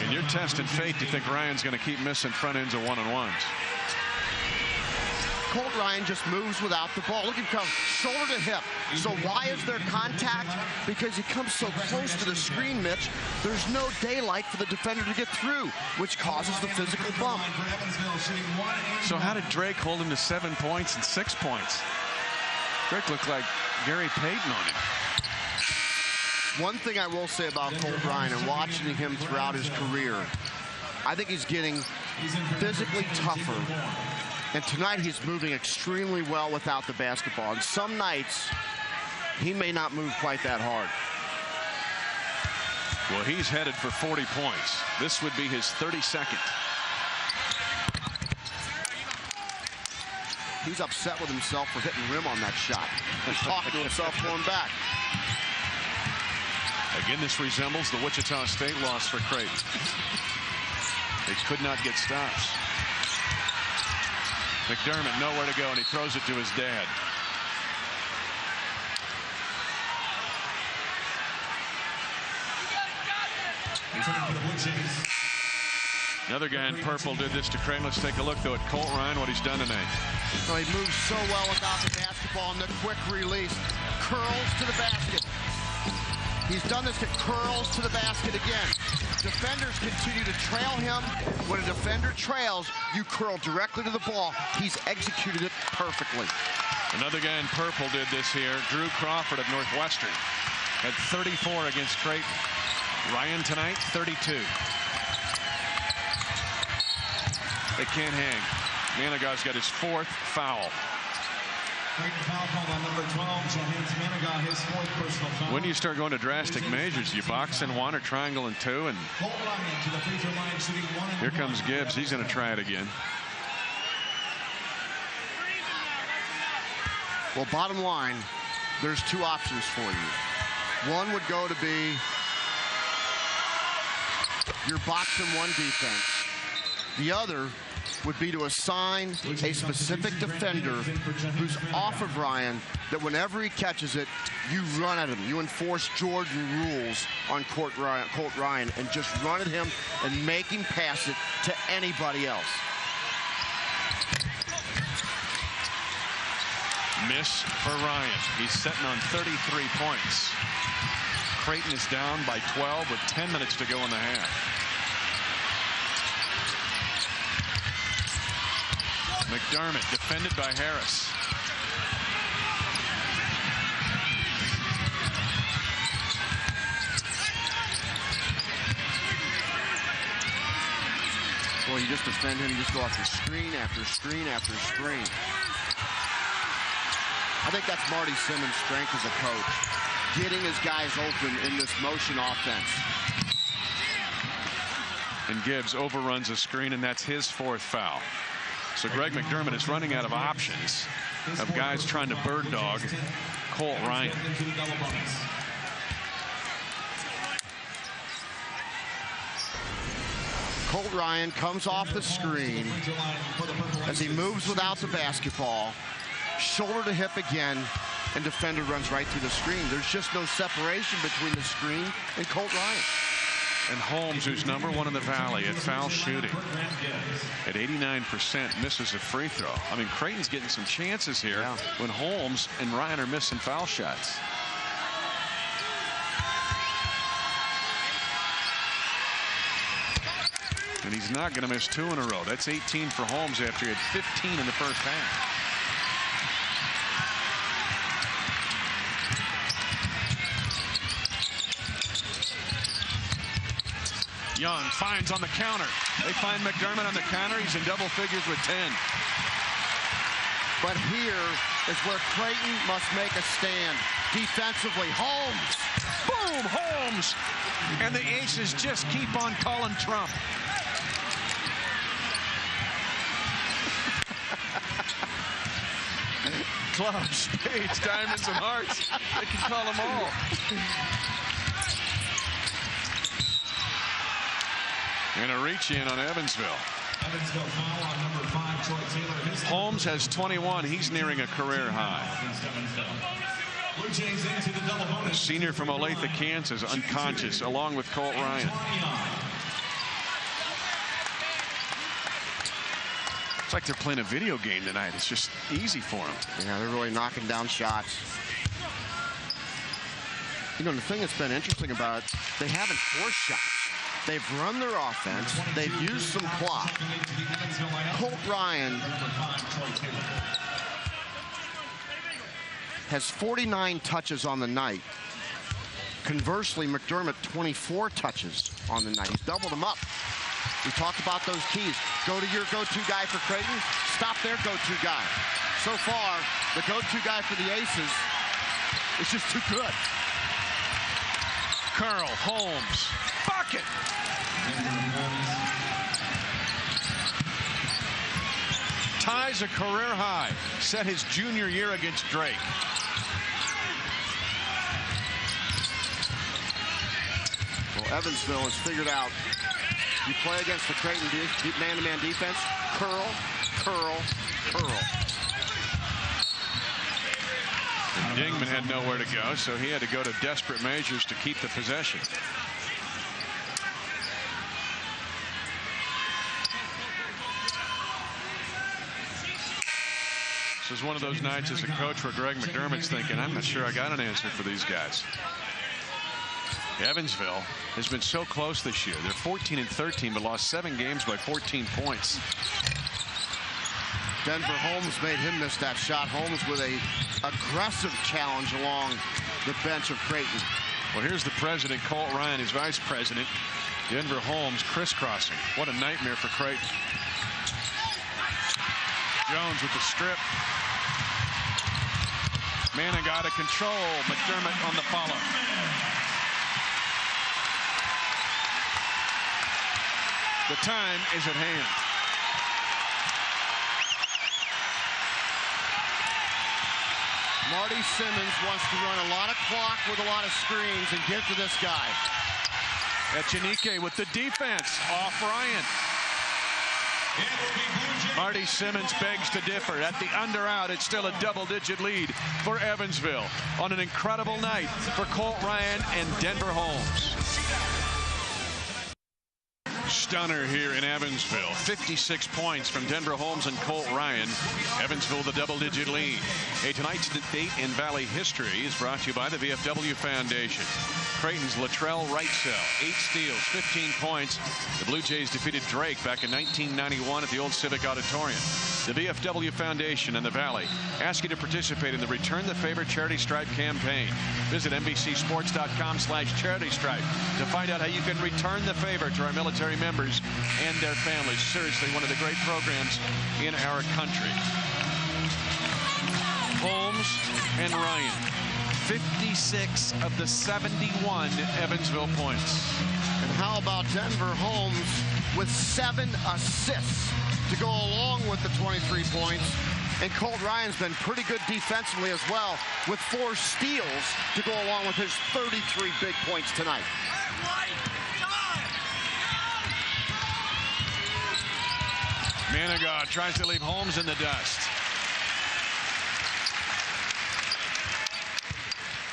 And you're testing fate. Do you think Ryan's going to keep missing front ends of 1-and-1s? Colt Ryan just moves without the ball. Look at him come shoulder to hip. So why is there contact? Because he comes so close to the screen, Mitch. There's no daylight for the defender to get through, which causes the physical bump. So how did Drake hold him to 7 points and 6 points? Drake looked like Gary Payton on him. One thing I will say about Colt Ryan and watching him throughout his career, I think he's getting physically tougher. And tonight he's moving extremely well without the basketball. And some nights he may not move quite that hard. Well, he's headed for 40 points. This would be his 32nd. He's upset with himself for hitting rim on that shot. He's talking to himself going back. Again, this resembles the Wichita State loss for Creighton. They could not get stops. McDermott nowhere to go, and he throws it to his dad. Another guy in purple did this to Creighton. Let's take a look, though, at Colt Ryan, what he's done tonight. Well, he moves so well without the basketball, and the quick release. Curls to the basket. He's done this to curls to the basket again. Defenders continue to trail him. When a defender trails, you curl directly to the ball. He's executed it perfectly. Another guy in purple did this here. Drew Crawford of Northwestern had 34 against Creighton. Ryan tonight, 32. They can't hang. Manigau's got his 4th foul. When do you start going to drastic measures? You box in 1 or triangle in 2, and here comes Gibbs. He's going to try it again. Well, bottom line, there's 2 options for you. One would go to be your box in 1 defense. The other would be to assign a specific defender who's off of Ryan, that whenever he catches it, you run at him. You enforce Jordan rules on Colt Ryan and just run at him and make him pass it to anybody else. Miss for Ryan. He's sitting on 33 points. Creighton is down by 12 with 10 minutes to go in the half. McDermott defended by Harris. Well, you just defend him, you just go after screen after screen after screen. I think that's Marty Simmons' strength as a coach, getting his guys open in this motion offense. And Gibbs overruns a screen, and that's his 4th foul. So Greg McDermott is running out of options of guys trying to bird dog Colt Ryan. Colt Ryan comes off the screen as he moves without the basketball, shoulder to hip again, and defender runs right through the screen. There's just no separation between the screen and Colt Ryan. And Holmes, who's #1 in the Valley at foul shooting, at 89%, misses a free throw. I mean, Creighton's getting some chances here when Holmes and Ryan are missing foul shots. And he's not going to miss 2 in a row. That's 18 for Holmes after he had 15 in the first half. Young finds on the counter. They find McDermott on the counter. He's in double figures with 10. But here is where Creighton must make a stand. Defensively, Holmes. Boom, Holmes. And the Aces just keep on calling Trump. Clubs, spades, diamonds, and hearts. They can call them all. And a reach in on Evansville. Foul on number 5, Troy Taylor. Holmes has 21. He's nearing a career high. Bluejays into the double bonus. The senior from Olathe, Kansas, unconscious, along with Colt Ryan. It's like they're playing a video game tonight. It's just easy for them. Yeah, they're really knocking down shots. You know, the thing that's been interesting about it, they haven't forced shots. They've run their offense. They've used some clock. Colt Ryan has 49 touches on the night. Conversely, McDermott, 24 touches on the night. He's doubled them up. We talked about those keys. Go to your go-to guy for Creighton. Stop their go-to guy. So far, the go-to guy for the Aces is just too good. Curl, Holmes, bucket. Ties a career high. Set his junior year against Drake. Well, Evansville has figured out you play against the Creighton man-to-man defense, curl, curl, curl. Dingman had nowhere to go, so he had to go to desperate measures to keep the possession. This is one of those nights as a coach where Greg McDermott's thinking, I'm not sure I got an answer for these guys. Evansville has been so close this year. They're 14-13, but lost 7 games by 14 points. Denver Holmes made him miss that shot. Holmes with a aggressive challenge along the bench of Creighton. Well, here's the president, Colt Ryan, his vice president, Denver Holmes, crisscrossing. What a nightmare for Creighton. Jones with the strip. Manning out of control. McDermott on the follow. The time is at hand. Marty Simmons wants to run a lot of clock with a lot of screens and get to this guy. Echenique with the defense off Ryan. Marty Simmons begs to differ. At the under out, it's still a double-digit lead for Evansville on an incredible night for Colt Ryan and Denver Holmes. Stunner here in Evansville. 56 points from Denver Holmes and Colt Ryan. Evansville the double-digit lead. Hey, tonight's date in Valley history is brought to you by the VFW Foundation. Creighton's Latrell Wrightsell, 8 steals, 15 points. The Blue Jays defeated Drake back in 1991 at the old Civic Auditorium. The VFW Foundation and the Valley ask you to participate in the Return the Favor Charity Stripe campaign. Visit NBCSports.com/CharityStripe to find out how you can return the favor to our military members and their families. Seriously, one of the great programs in our country. Holmes and Ryan, 56 of the 71 Evansville points. And how about Denver? Holmes with 7 assists to go along with the 23 points. And Colt Ryan's been pretty good defensively as well, with 4 steals to go along with his 33 big points tonight. Manigault tries to leave Holmes in the dust.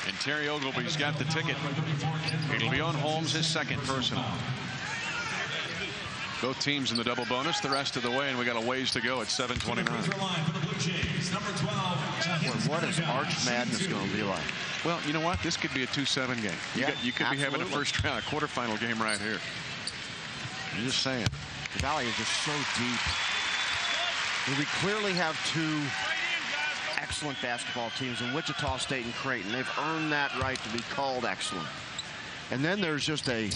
And Terry Ogilvy's got the ticket. It'll be on Holmes, his second personal. Both teams in the double bonus the rest of the way, and we got a ways to go at 7:29. What is Arch Madness going to be like? Well, you know what? This could be a 2-7 game. You could be having a first round, a quarterfinal game right here. I'm just saying. The Valley is just so deep. We clearly have 2 excellent basketball teams in Wichita State and Creighton. They've earned that right to be called excellent. And then there's just a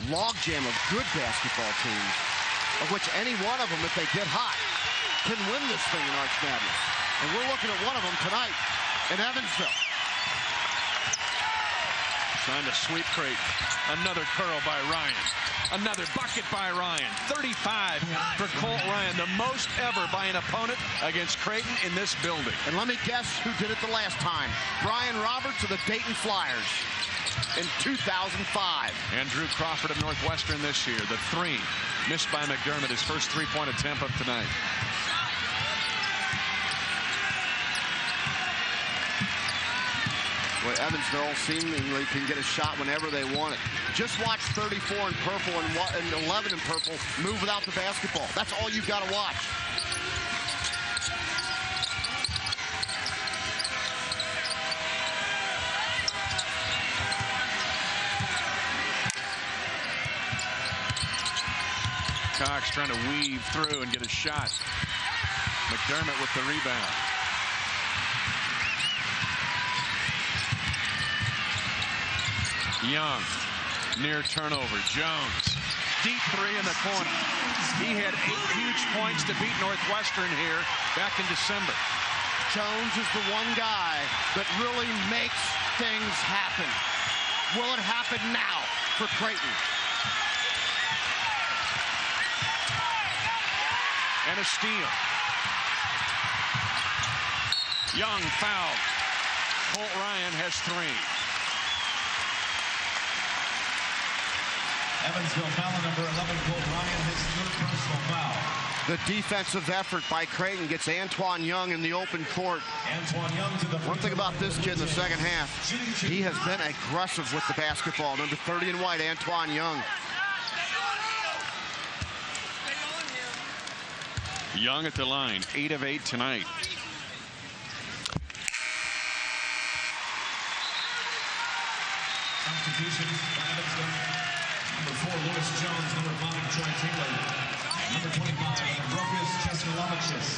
logjam of good basketball teams, of which any one of them, if they get hot, can win this thing in Arch Madness. And we're looking at one of them tonight in Evansville. Trying to sweep Creighton. Another curl by Ryan. Another bucket by Ryan. 35 for Colt Ryan, the most ever by an opponent against Creighton in this building. And let me guess who did it the last time. Brian Roberts of the Dayton Flyers in 2005. And Drew Crawford of Northwestern this year. The 3 missed by McDermott, his first 3-point attempt of tonight. Well, Evansville seemingly can get a shot whenever they want it. Just watch 34 in purple and 11 in purple move without the basketball. That's all you've got to watch. Cox trying to weave through and get a shot. McDermott with the rebound. Young, near turnover. Jones, deep 3 in the corner. He had 8 huge points to beat Northwestern here back in December. Jones is the one guy that really makes things happen. Will it happen now for Creighton? And a steal. Young fouled. Colt Ryan has 3. Evansville foul number 11, Colt Ryan, his 3rd personal foul. The defensive effort by Creighton gets Antoine Young in the open court. Antoine Young to the one thing about this kid in the second half, he has been aggressive with the basketball. Number 30 in white, Antoine Young. Young at the line, 8 of 8 tonight. Substitutions by Evansville. Number 4, Lewis Jones. Number 5, Troy Taylor. Number 25, Rokas Chesnalovichis.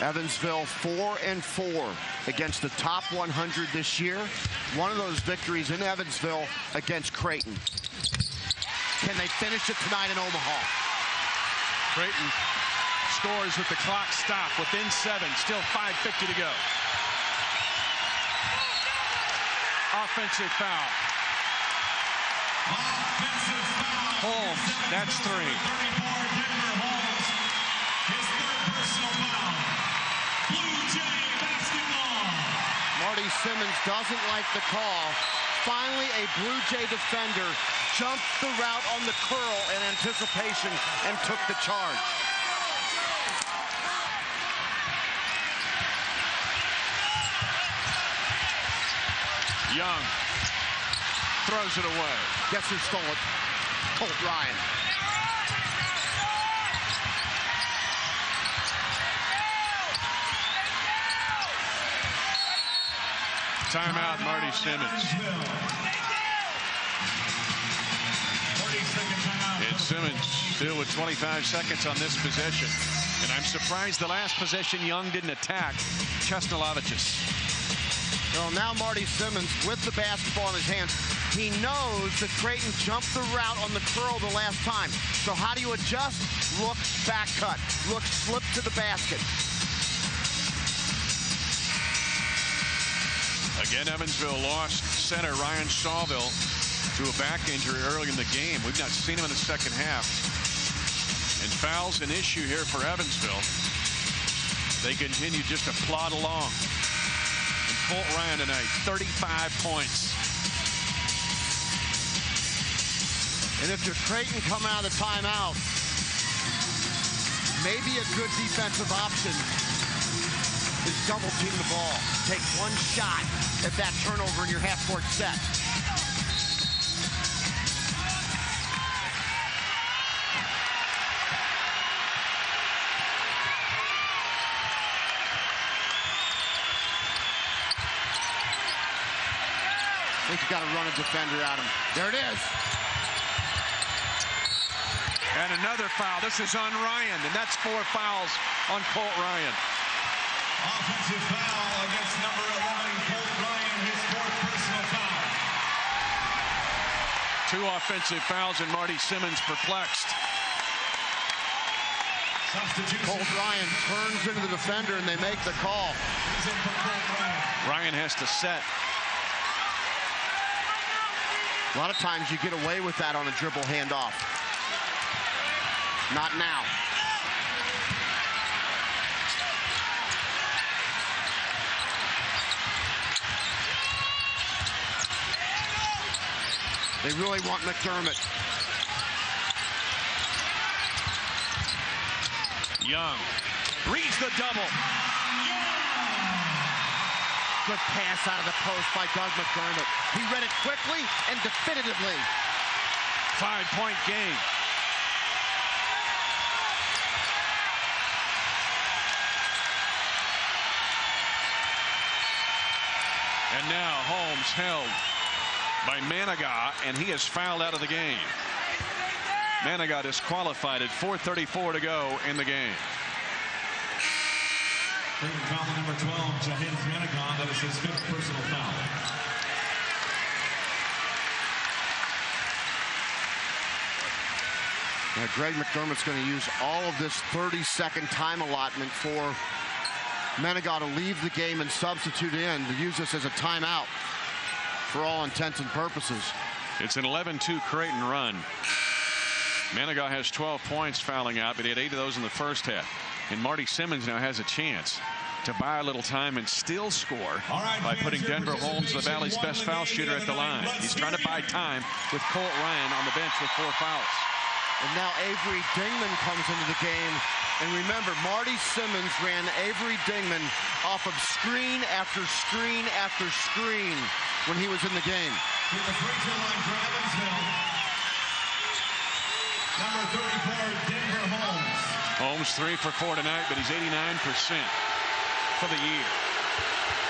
Evansville 4-4 against the top 100 this year. One of those victories in Evansville against Creighton. Can they finish it tonight in Omaha? Creighton scores with the clock stopped within 7. Still 5:50 to go. Offensive foul. Offensive foul. Holmes, that's 3. 34, Denver Holmes. His 3rd personal foul. Blue Jay basketball. Marty Simmons doesn't like the call. Finally, a Blue Jay defender jumped the route on the curl in anticipation and took the charge. Young throws it away. Guess who stole it? Colt Ryan. Timeout, Marty Simmons. And Simmons still with 25 seconds on this possession. And I'm surprised the last possession Young didn't attack Chesnalovichus. Well, now Marty Simmons with the basketball in his hands. He knows that Creighton jumped the route on the curl the last time. So how do you adjust? Look, back cut. Look, slip to the basket. Again, Evansville lost center Ryan Sawville to a back injury early in the game. We've not seen him in the second half. And foul's an issue here for Evansville. They continue just to plod along. And Colt Ryan tonight, 35 points. And if you're Creighton coming out of the timeout, maybe a good defensive option is double team the ball. Take one shot at that turnover in your half-court set. I think you got to run a defender at him. There it is. And another foul. This is on Ryan, and that's 4 fouls on Colt Ryan. Offensive foul against number 11, Colt Ryan, his 4th personal foul. 2 offensive fouls, and Marty Simmons perplexed. Colt Ryan turns into the defender, and they make the call. Ryan has to set. A lot of times you get away with that on a dribble handoff. Not now. They really want McDermott. Young reads the double. Good pass out of the post by Doug McDermott. He read it quickly and definitively. 5-point game. And now Holmes held by Manigat, and he is fouled out of the game. Manigat disqualified at 4:34 to go in the game. Foul number 12, Jahin Manigat. That is his 5th personal foul. Now, Greg McDermott's going to use all of this 30-second time allotment for Manigat to leave the game and substitute in, to use this as a timeout for all intents and purposes. It's an 11-2 Creighton run. Manigat has 12 points fouling out, but he had 8 of those in the first half. And Marty Simmons now has a chance to buy a little time and still score by putting Denver Holmes, the Valley's best foul shooter, at the line. He's trying to buy time with Colt Ryan on the bench with 4 fouls. And now Avery Dingman comes into the game. And remember, Marty Simmons ran Avery Dingman off of screen after screen after screen when he was in the game. To the free throw line for Evansville, number 34, Denver Holmes. Holmes 3 for 4 tonight, but he's 89% for the year.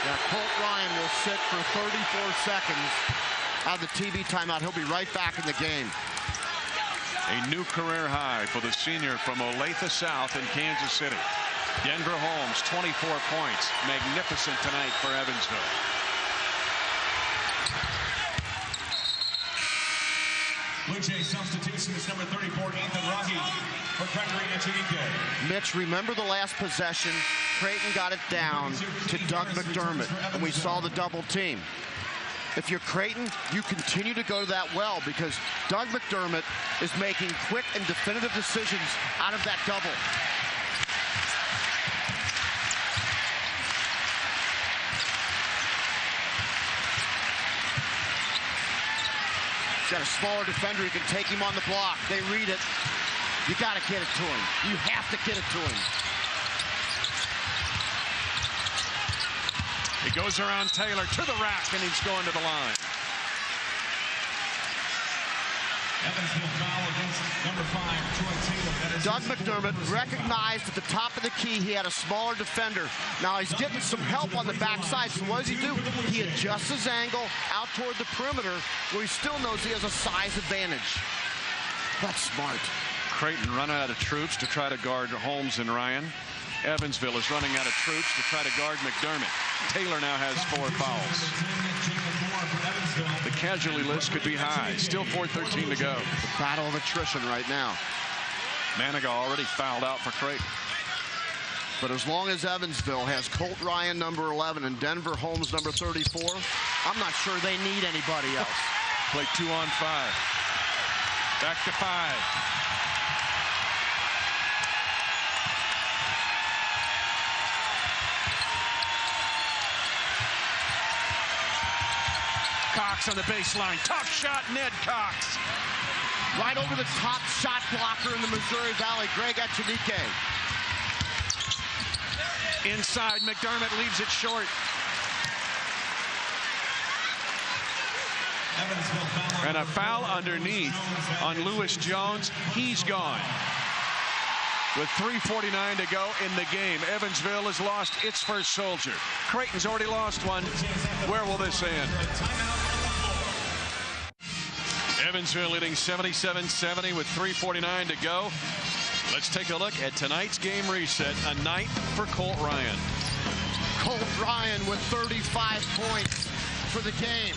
Now Colt Ryan will sit for 34 seconds out of the TV timeout. He'll be right back in the game. A new career high for the senior from Olathe South in Kansas City. Denver Holmes, 24 points. Magnificent tonight for Evansville. Bluejays substitution is number 34, Ethan Rahi, for Gregory Echenique. Mitch, remember the last possession? Creighton got it down to Doug McDermott, and we saw the double team. If you're Creighton, you continue to go to that well, because Doug McDermott is making quick and definitive decisions out of that double. He's got a smaller defender. He can take him on the block. They read it. You got to get it to him. You have to get it to him. He goes around Taylor to the rack, and he's going to the line. Evansville foul against number 5, Troy Taylor. Doug McDermott recognized at the top of the key he had a smaller defender. Now he's getting some help on the backside, so what does he do? He adjusts his angle out toward the perimeter, where he still knows he has a size advantage. That's smart. Creighton running out of troops to try to guard Holmes and Ryan. Evansville is running out of troops to try to guard McDermott. Taylor now has 4 fouls. The casualty list could be high. Still 4:13 to go. The battle of attrition right now. Manigault already fouled out for Creighton. But as long as Evansville has Colt Ryan, number 11, and Denver Holmes, number 34, I'm not sure they need anybody else. Play 2 on 5. Back to 5. Cox on the baseline. Tough shot, Ned Cox. Right over the top shot blocker in the Missouri Valley, Greg Echenique. Inside, McDermott leaves it short. And a foul underneath on Lewis Jones. He's gone. With 3:49 to go in the game, Evansville has lost its first soldier. Creighton's already lost one. Where will this end? Evansville leading 77-70 with 3:49 to go. Let's take a look at tonight's game reset. A night for Colt Ryan. Colt Ryan with 35 points for the game.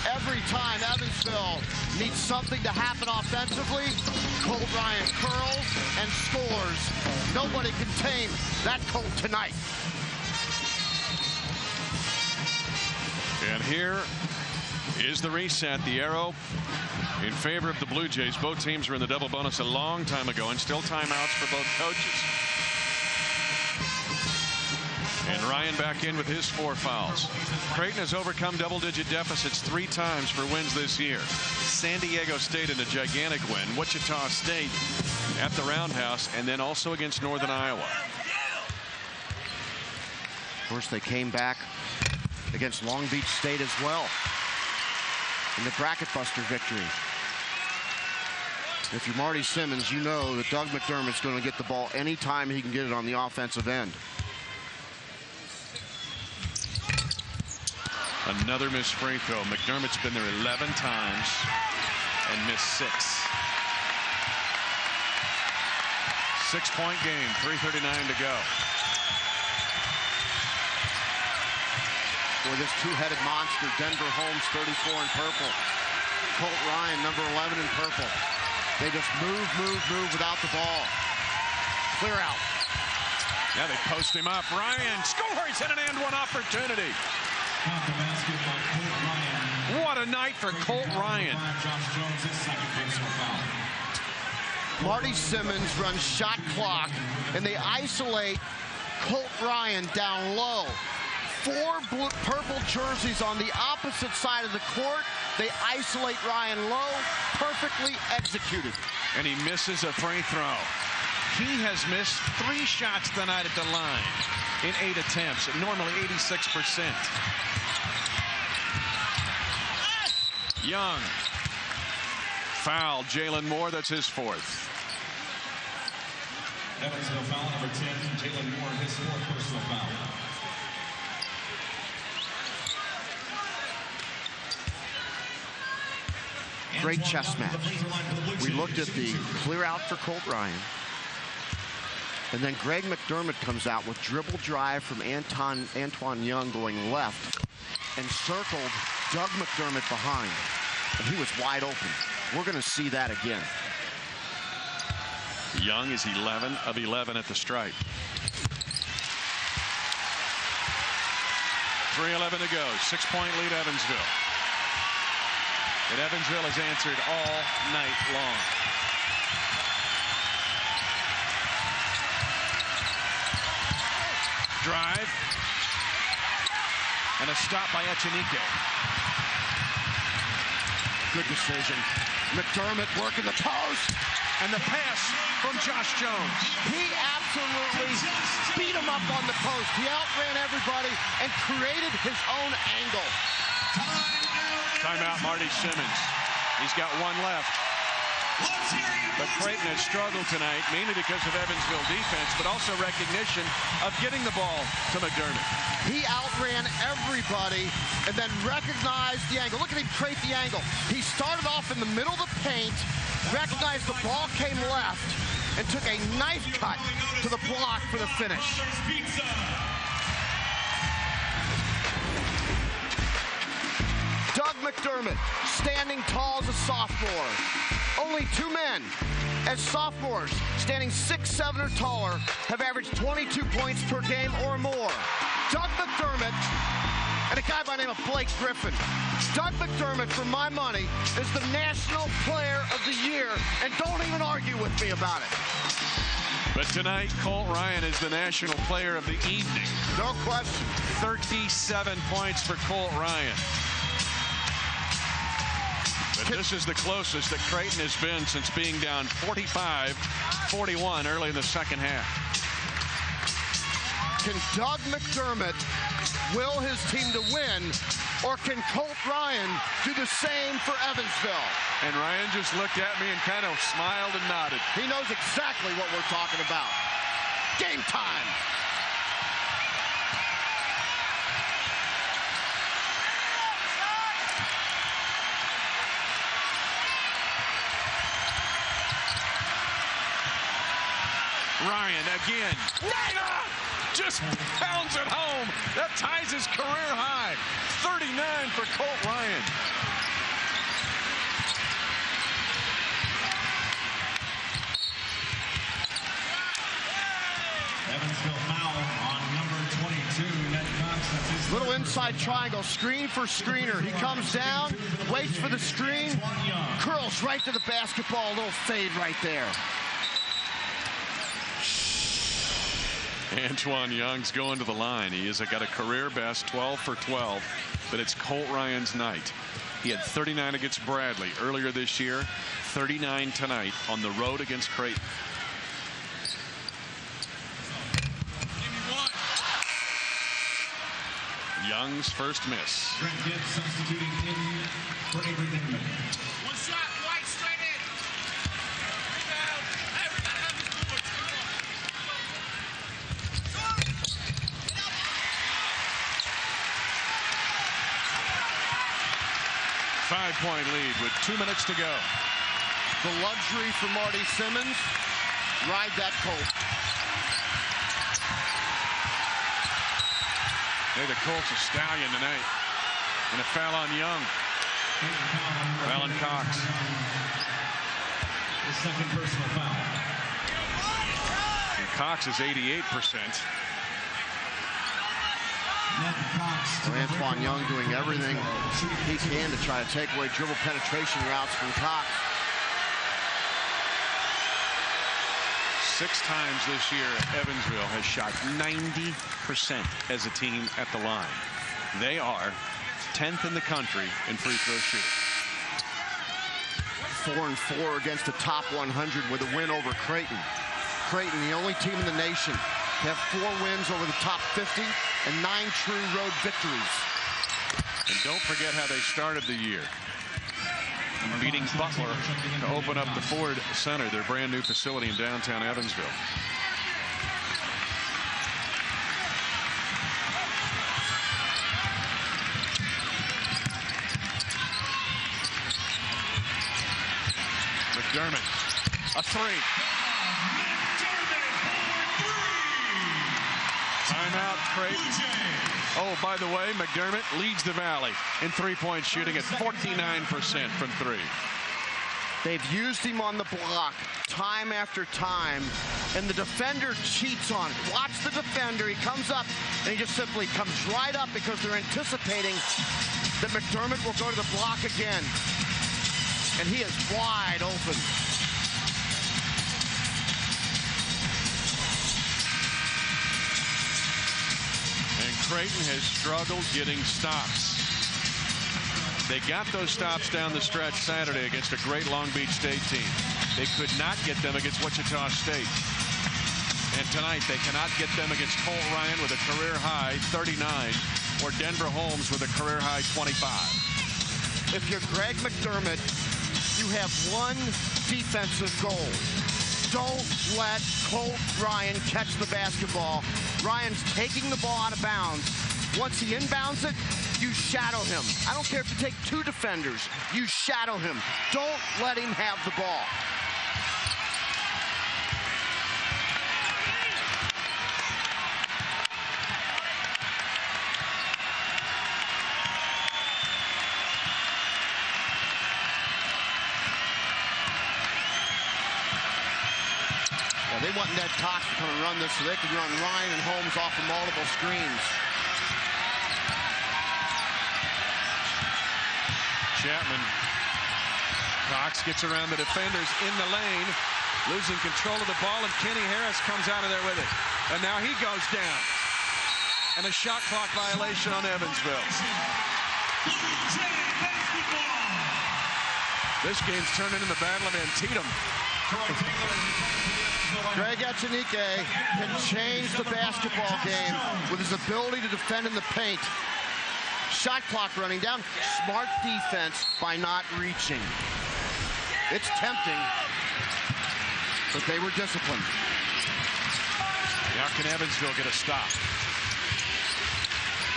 Every time Evansville needs something to happen offensively, Colt Ryan curls and scores. Nobody can tame that Colt tonight. And here is the reset. The arrow in favor of the Blue Jays. Both teams were in the double bonus a long time ago, and still timeouts for both coaches. And Ryan back in with his 4 fouls. Creighton has overcome double-digit deficits 3 times for wins this year. San Diego State in a gigantic win. Wichita State at the Roundhouse, and then also against Northern Iowa. Of course, they came back against Long Beach State as well in the bracket buster victory. If you're Marty Simmons, you know that Doug McDermott's going to get the ball anytime he can get it on the offensive end. Another missed free throw. McDermott's been there 11 times and missed 6. 6-point game, 3:39 to go. For this 2-headed monster, Denver Holmes, 34 in purple. Colt Ryan, number 11 in purple. They just move without the ball. Clear out. Yeah, they post him up. Ryan scores and an and-one opportunity. What a night for Colt Ryan. Marty Simmons runs shot clock, and they isolate Colt Ryan down low. 4 purple jerseys on the opposite side of the court. They isolate Ryan low, perfectly executed. And he misses a free throw. He has missed 3 shots tonight at the line in 8 attempts, normally 86%. Young. Foul, Jalen Moore, that's his 4th. Evansville foul number 10, Jalen Moore, his 4th personal foul. Great chess match. We looked at the clear out for Colt Ryan. And then Greg McDermott comes out with dribble drive from Antoine Young going left and circled Doug McDermott behind. And he was wide open. We're going to see that again. Young is 11 of 11 at the stripe. 3:11 to go. 6-point lead, Evansville. And Evansville has answered all night long. Drive. And a stop by Echenique. Good decision. McDermott working the post. And the pass from Josh Jones. He absolutely beat him up on the post. He outran everybody and created his own angle. Timeout, Marty Simmons. He's got 1 left. But Creighton has struggled tonight, mainly because of Evansville defense, but also recognition of getting the ball to McDermott. He outran everybody and then recognized the angle. Look at him create the angle. He started off in the middle of the paint, recognized the ball came left, and took a knife cut to the block for the finish. Doug McDermott, standing tall as a sophomore. Only 2 men, as sophomores, standing 6'7" or taller, have averaged 22 points per game or more. Doug McDermott and a guy by the name of Blake Griffin. Doug McDermott, for my money, is the National Player of the Year, and don't even argue with me about it. But tonight, Colt Ryan is the National Player of the Evening. No question. 37 points for Colt Ryan. But this is the closest that Creighton has been since being down 45-41 early in the second half. Can Doug McDermott will his team to win, or can Colt Ryan do the same for Evansville? And Ryan just looked at me and kind of smiled and nodded. He knows exactly what we're talking about. Game time. Ryan again. Just pounds it home. That ties his career high. 39 for Colt Ryan. Evansville foul on number 22, Ned Cox. That's his Little inside triangle, screen for screener. He comes down, waits for the screen, curls right to the basketball. A little fade right there. Antoine Young's going to the line. He has got a career best 12 for 12, but it's Colt Ryan's night. He had 39 against Bradley earlier this year, 39 tonight on the road against Creighton. Young's first miss. Trent Gibbs substituting in for Avery Dickman. One shot, White straight in. Rebound. Hey, we gotta have this board. 5-point lead with 2 minutes to go. The luxury for Marty Simmons, ride that Colt. Hey, the Colts are stallion tonight. And a foul on Young. Foul on Cox. The second personal foul. And Cox is 88%. Antoine Young doing everything he can to try to take away dribble penetration routes from Cox. 6 times this year, Evansville has shot 90% as a team at the line. They are 10th in the country in free throw shooting. 4-4 against the top 100 with a win over Creighton. Creighton, the only team in the nation to have 4 wins over the top 50 and 9 true road victories. And don't forget how they started the year, beating Butler to open up the Ford Center, their brand new facility in downtown Evansville. McDermott, a 3. Timeout, Creighton. Oh, by the way, McDermott leads the Valley in three-point shooting at 49% from 3. They've used him on the block time after time, and the defender cheats on it. Watch the defender. He comes up, and he just simply comes right up because they're anticipating that McDermott will go to the block again. And he is wide open. Creighton has struggled getting stops. They got those stops down the stretch Saturday against a great Long Beach State team. They could not get them against Wichita State. And tonight they cannot get them against Colt Ryan with a career high 39 or Denver Holmes with a career high 25. If you're Greg McDermott, you have one defensive goal. Don't let Colt Ryan catch the basketball. Ryan's taking the ball out of bounds. Once he inbounds it, you shadow him. I don't care if you take 2 defenders. You shadow him. Don't let him have the ball. They want Ned Cox to come and run this so they can run Ryan and Holmes off of multiple screens. Chapman. Cox gets around the defenders in the lane, losing control of the ball, and Kenny Harris comes out of there with it. And now he goes down. And a shot clock violation on Evansville. This game's turned into the Battle of Antietam. Greg Echenique can change the basketball game with his ability to defend in the paint. Shot clock running down. Smart defense by not reaching. It's tempting, but they were disciplined. How can Evansville get a stop?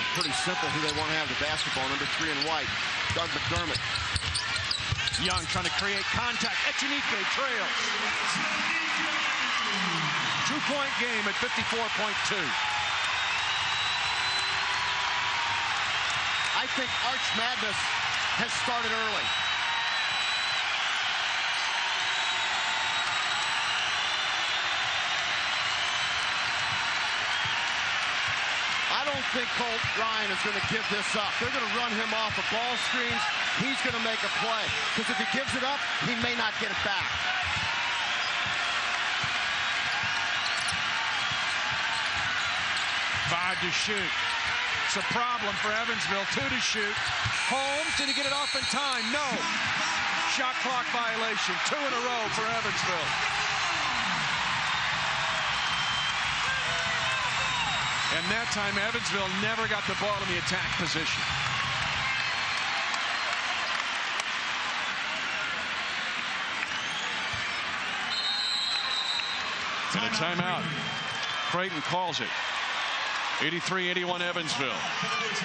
It's pretty simple who they want to have the basketball. Number 3 in white, Doug McDermott. Young trying to create contact. Echenique trails. 2-point game at 54.2. I think Arch Madness has started early. I don't think Colt Ryan is going to give this up. They're going to run him off of ball screens. He's going to make a play. Because if he gives it up, he may not get it back. 5 to shoot. It's a problem for Evansville. 2 to shoot. Holmes, did he get it off in time? No. Shot clock violation. 2 in a row for Evansville. And that time, Evansville never got the ball in the attack position. And a timeout. Creighton calls it. 83-81 Evansville.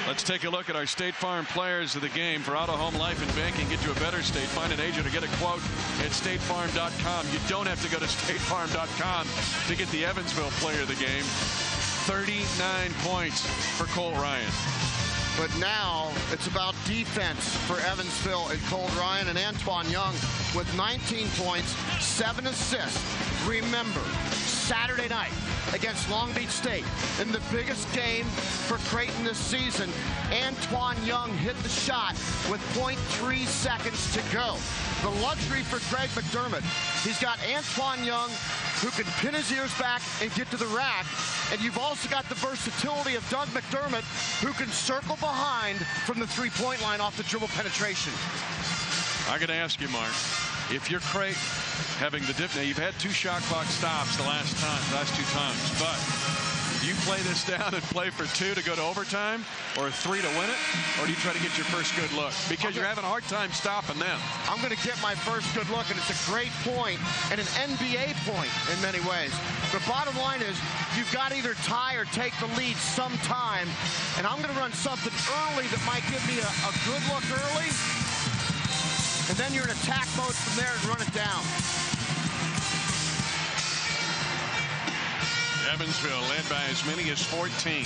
Let's take a look at our State Farm players of the game. For Auto, Home, Life, and Banking, get you a better state. Find an agent or get a quote at statefarm.com. You don't have to go to statefarm.com to get the Evansville player of the game. 39 points for Colt Ryan. But now it's about defense for Evansville and Colt Ryan and Antoine Young with 19 points, 7 assists. Remember, Saturday night against Long Beach State in the biggest game for Creighton this season, Antoine Young hit the shot with 0.3 seconds to go. The luxury for Greg McDermott, he's got Antoine Young who can pin his ears back and get to the rack. And you've also got the versatility of Doug McDermott, who can circle behind from the three-point line off the dribble penetration. I got to ask you, Mark, if you're Creighton having the dip, now you've had 2 shot clock stops the last 2 times, but do you play this down and play for 2 to go to overtime, or 3 to win it, or do you try to get your first good look? Because you're having a hard time stopping them. I'm going to get my first good look, and it's a great point and an NBA point in many ways. The bottom line is you've got to either tie or take the lead sometime, and I'm going to run something early that might give me a good look early, and then you're in attack mode from there and run it down. Evansville led by as many as 14.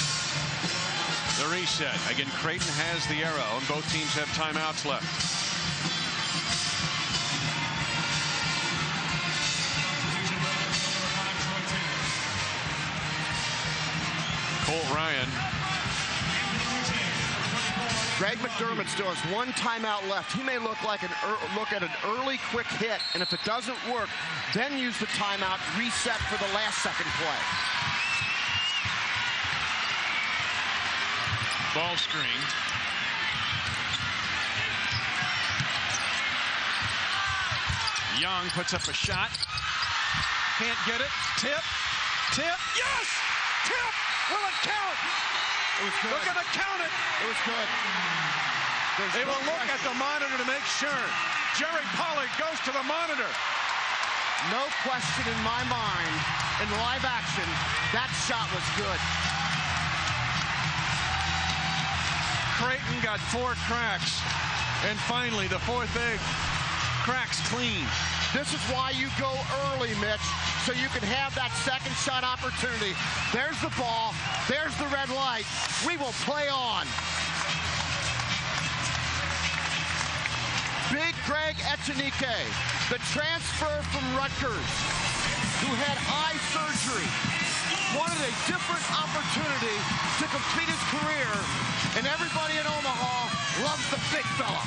The reset. Again, Creighton has the arrow, and both teams have timeouts left. Colt Ryan. Greg McDermott still has 1 timeout left. He may look at an early quick hit, and if it doesn't work, then use the timeout, reset for the last second play. Ball screen. Young puts up a shot. Can't get it. Tip. Tip. Yes! Tip! Will it count? It was good. We're going to count it. It was good. They will look at the monitor to make sure. Jerry Pollard goes to the monitor. No question in my mind, in live action, that shot was good. Creighton got 4 cracks, and finally the 4th egg cracks clean. This is why you go early, Mitch, so you can have that second shot opportunity. There's the ball. There's the red light. We will play on. Big Greg Echenique, the transfer from Rutgers, who had eye surgery, wanted a different opportunity to complete his career, and everybody in Omaha loves the big fella.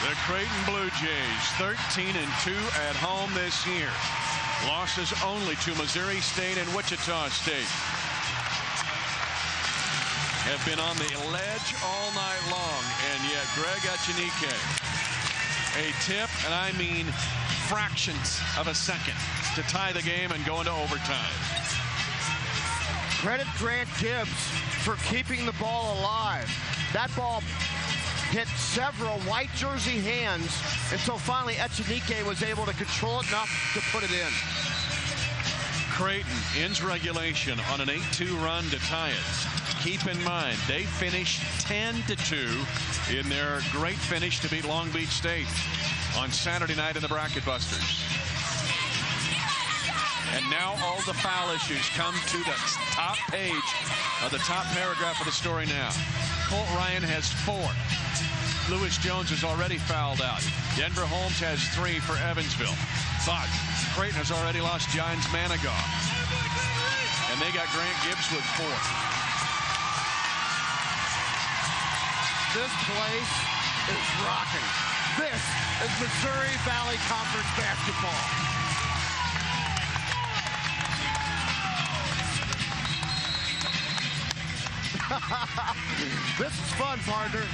The Creighton Bluejays, 13-2 at home this year. Losses only to Missouri State and Wichita State. Have been on the ledge all night long, and yet Greg Echenique, a tip, and I mean fractions of a second, to tie the game and go into overtime. Credit Grant Gibbs for keeping the ball alive. That ball hit several white jersey hands until finally Echenique was able to control it enough to put it in. Creighton ends regulation on an 8-2 run to tie it. Keep in mind, they finished 10-2 in their great finish to beat Long Beach State on Saturday night in the Bracket Busters. And now all the foul issues come to the top page of the top paragraph of the story now. Colt Ryan has 4. Lewis Jones is already fouled out. Denver Holmes has 3 for Evansville. But Creighton has already lost Johns Manigaw. And they got Grant Gibbs with 4. This place is rocking. This is Missouri Valley Conference basketball. This is fun, partner.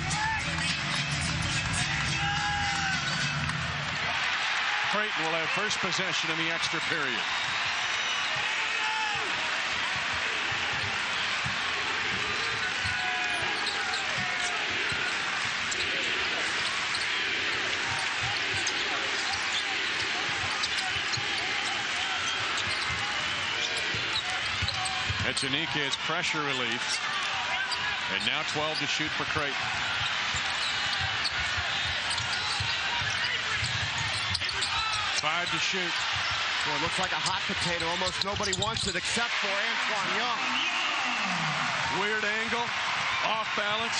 Creighton will have first possession in the extra period. Echenique is pressure relief. And now 12 to shoot for Creighton. Five to shoot. Well, it looks like a hot potato. Almost nobody wants it except for Antoine Young. Weird angle. Off balance.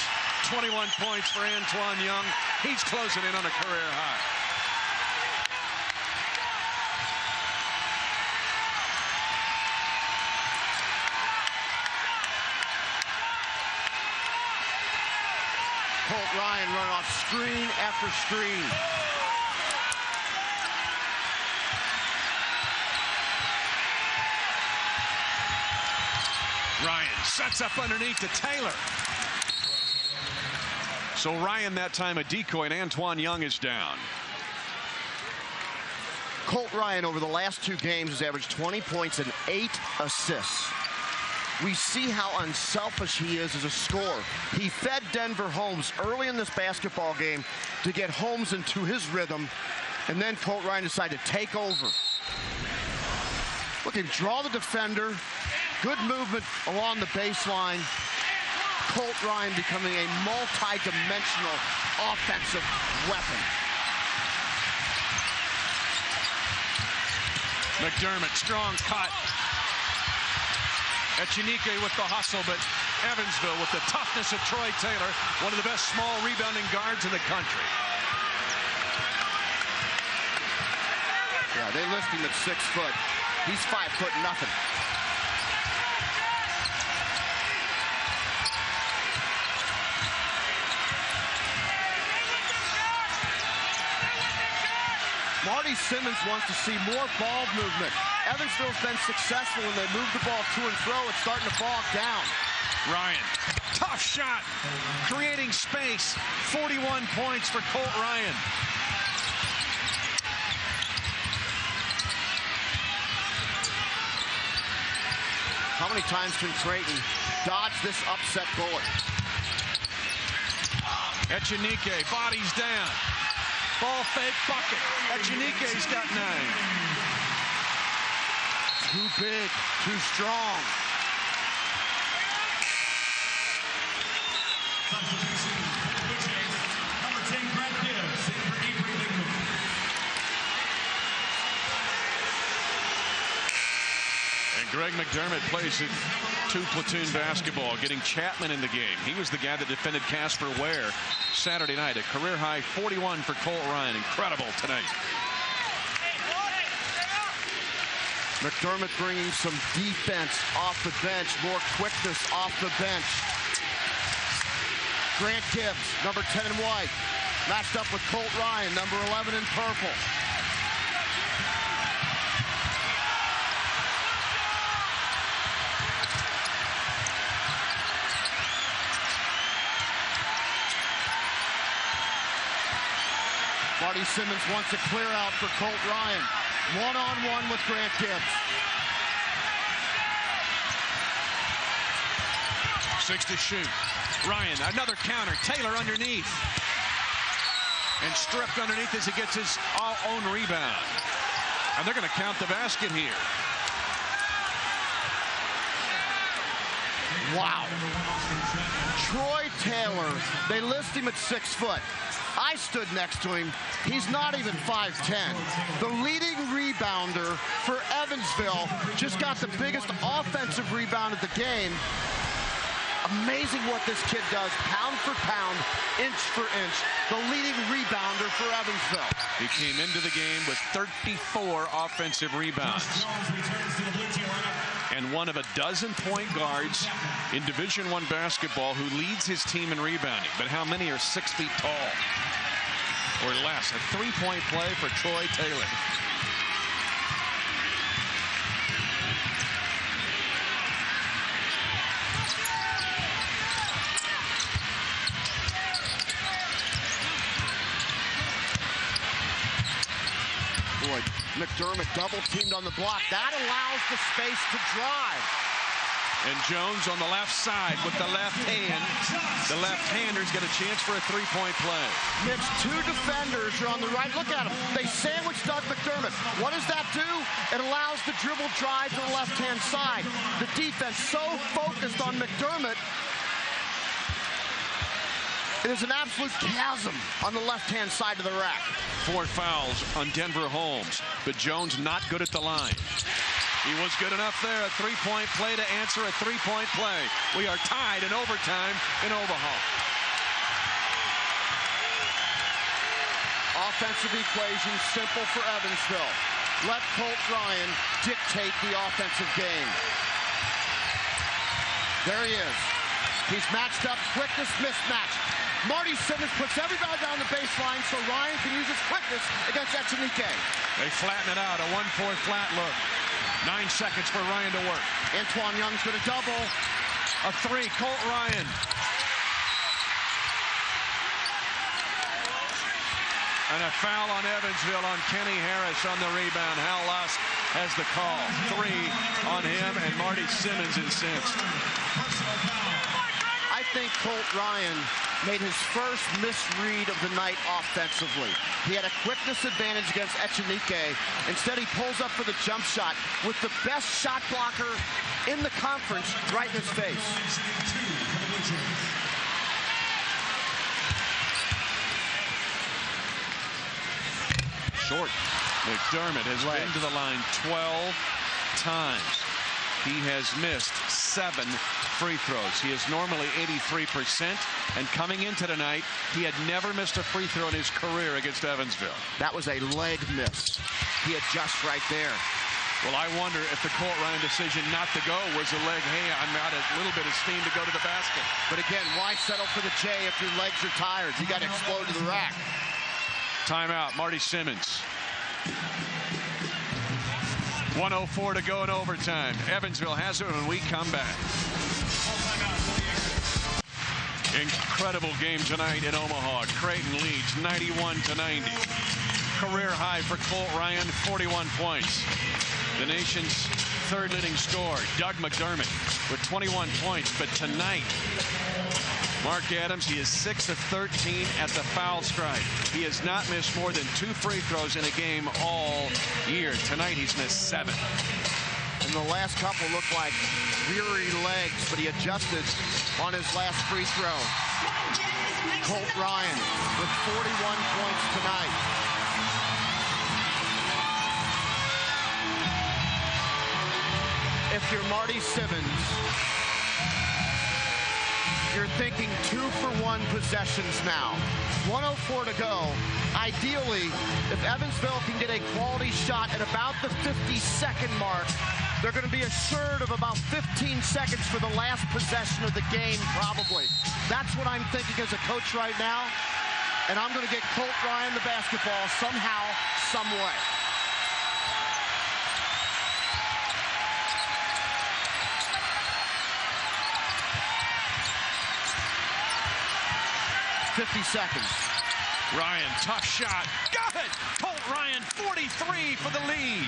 21 points for Antoine Young. He's closing in on a career high. Colt Ryan run off screen after screen. Ryan sets up underneath to Taylor. So Ryan that time a decoy, and Antoine Young is down. Colt Ryan over the last 2 games has averaged 20 points and 8 assists. We see how unselfish he is as a scorer. He fed Denver Holmes early in this basketball game to get Holmes into his rhythm, and then Colt Ryan decided to take over. Look at him draw the defender. Good movement along the baseline. Colt Ryan becoming a multi-dimensional offensive weapon. McDermott, strong cut. Echenique with the hustle, but Evansville with the toughness of Troy Taylor, one of the best small rebounding guards in the country. Yeah, they list him at 6 foot. He's 5 foot nothing. Marty Simmons wants to see more ball movement. Evansville's been successful when they move the ball to and fro. It's starting to bog down. Ryan, tough shot, creating space. 41 points for Colt Ryan. How many times can Creighton dodge this upset bullet? Echenique bodies down. Ball fake bucket. Echenique's got 9. Too big, too strong. Substitution for the Bluejays. Number 10, Greg Gibbs, in for Avery Bigman. And Greg McDermott plays it 2-platoon basketball, getting Chapman in the game. He was the guy that defended Casper Ware Saturday night. A career-high 41 for Colt Ryan. Incredible tonight. McDermott bringing some defense off the bench, more quickness off the bench. Grant Gibbs, number 10 in white, matched up with Colt Ryan, number 11 in purple. Marty Simmons wants a clear out for Colt Ryan. One-on-one with Grant Gibbs. 6 to shoot. Ryan, another counter. Taylor underneath. And stripped underneath as he gets his own rebound. And they're going to count the basket here. Wow. Troy Taylor, they list him at 6 foot. I stood next to him. He's not even 5'10". The leading rebounder for Evansville just got the biggest offensive rebound of the game. Amazing what this kid does, pound for pound, inch for inch. The leading rebounder for Evansville. He came into the game with 34 offensive rebounds. And one of a dozen point guards in Division I basketball who leads his team in rebounding. But how many are 6 feet tall or less? A 3-point play for Troy Taylor. Boy, McDermott double teamed on the block. That allows the space to drive. And Jones on the left side with the left hand. The left-hander's got a chance for a 3-point play. Mitch, 2 defenders are on the right. Look at them. They sandwich Doug McDermott. What does that do? It allows the dribble drive to the left-hand side. The defense so focused on McDermott. It is an absolute chasm on the left-hand side of the rack. 4 fouls on Denver Holmes, but Jones not good at the line. He was good enough there. A 3-point play to answer a 3-point play. We are tied in overtime in Omaha. Offensive equation simple for Evansville. Let Colt Ryan dictate the offensive game. There he is. He's matched up, quickness mismatch. Marty Simmons puts everybody down the baseline so Ryan can use his quickness against Echenique. They flatten it out, a 1-4 flat look. 9 seconds for Ryan to work. Antoine Young's going to double. A 3, Colt Ryan. And a foul on Evansville on Kenny Harris on the rebound. Hal Lusk has the call. 3 on him, and Marty Simmons incensed. I think Colt Ryan made his first misread of the night offensively. He had a quickness advantage against Echenique. Instead, he pulls up for the jump shot with the best shot blocker in the conference right in his face. Short. McDermott has been to the line 12 times. He has missed 7 free throws. He is normally 83%, and coming into tonight, he had never missed a free throw in his career against Evansville. That was a leg miss. He adjusts right there. Well, I wonder if the Colt Ryan decision not to go was a leg, hey, I'm out a little bit of steam to go to the basket. But again, why settle for the J if your legs are tired? You got to explode to the rack. Timeout, Marty Simmons. 1:04 to go in overtime. Evansville has it when we come back. Incredible game tonight in Omaha. Creighton leads 91-90. Career high for Colt Ryan, 41 points. The nation's third leading scorer, Doug McDermott, with 21 points. But tonight, Mark Adams, he is 6 of 13 at the foul stripe. He has not missed more than 2 free throws in a game all year. Tonight, he's missed 7. And the last couple looked like weary legs, but he adjusted on his last free throw. Colt Ryan with 41 points tonight. If you're Marty Simmons, you're thinking 2-for-1 possessions now. 1:04 to go. Ideally, if Evansville can get a quality shot at about the 50-second mark, they're going to be assured of about 15 seconds for the last possession of the game, probably. That's what I'm thinking as a coach right now. And I'm going to get Colt Ryan the basketball somehow, some way. $50 seconds. Ryan, tough shot. Got it! Colt Ryan, 43 for the lead.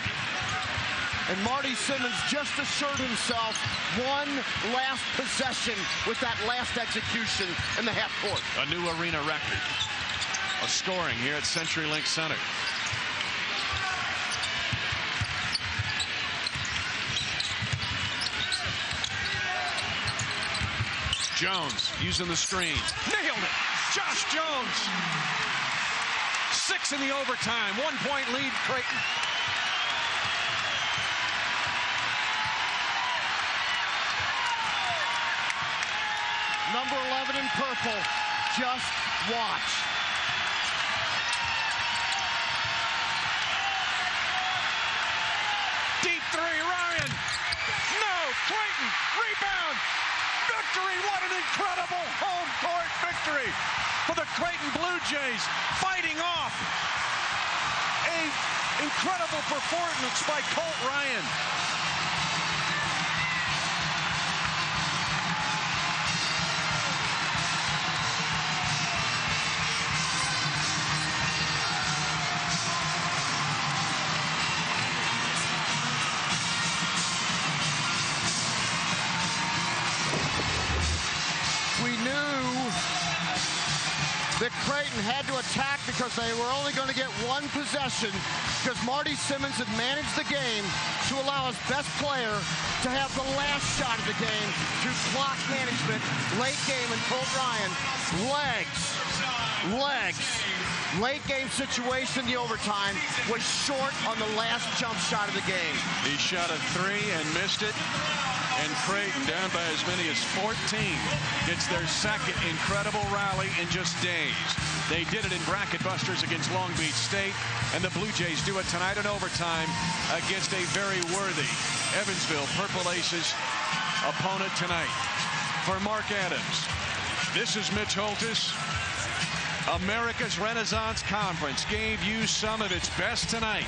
And Marty Simmons just assured himself one last possession with that last execution in the half court. A new arena record of scoring here at CenturyLink Center. Jones using the screen. Nailed it! Josh Jones. 6 in the overtime. 1-point lead, Creighton. Number 11 in purple. Just watch. Deep three, Ryan. No, Creighton. Rebound. Victory. What an incredible home court victory for the Creighton Bluejays, fighting off an incredible performance by Colt Ryan. That Creighton had to attack because they were only going to get one possession because Marty Simmons had managed the game to allow his best player to have the last shot of the game through clock management, late game, and Colt Ryan. Legs. Late game situation in the overtime was short on the last jump shot of the game. He shot a 3 and missed it. And Creighton, down by as many as 14, gets their second incredible rally in just days. They did it in bracket busters against Long Beach State, and the Bluejays do it tonight in overtime against a very worthy Evansville Purple Aces opponent tonight. For Mark Adams, this is Mitch Holtis. America's Renaissance Conference gave you some of its best tonight.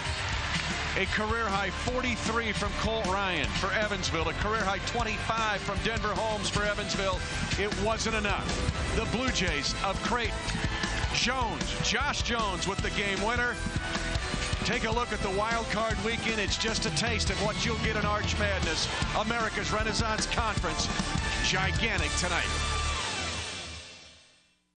A career-high 43 from Colt Ryan for Evansville. A career-high 25 from Denver Holmes for Evansville. It wasn't enough. The Bluejays of Creighton. Josh Jones with the game winner. Take a look at the wild card weekend. It's just a taste of what you'll get in Arch Madness. America's Renaissance Conference. Gigantic tonight.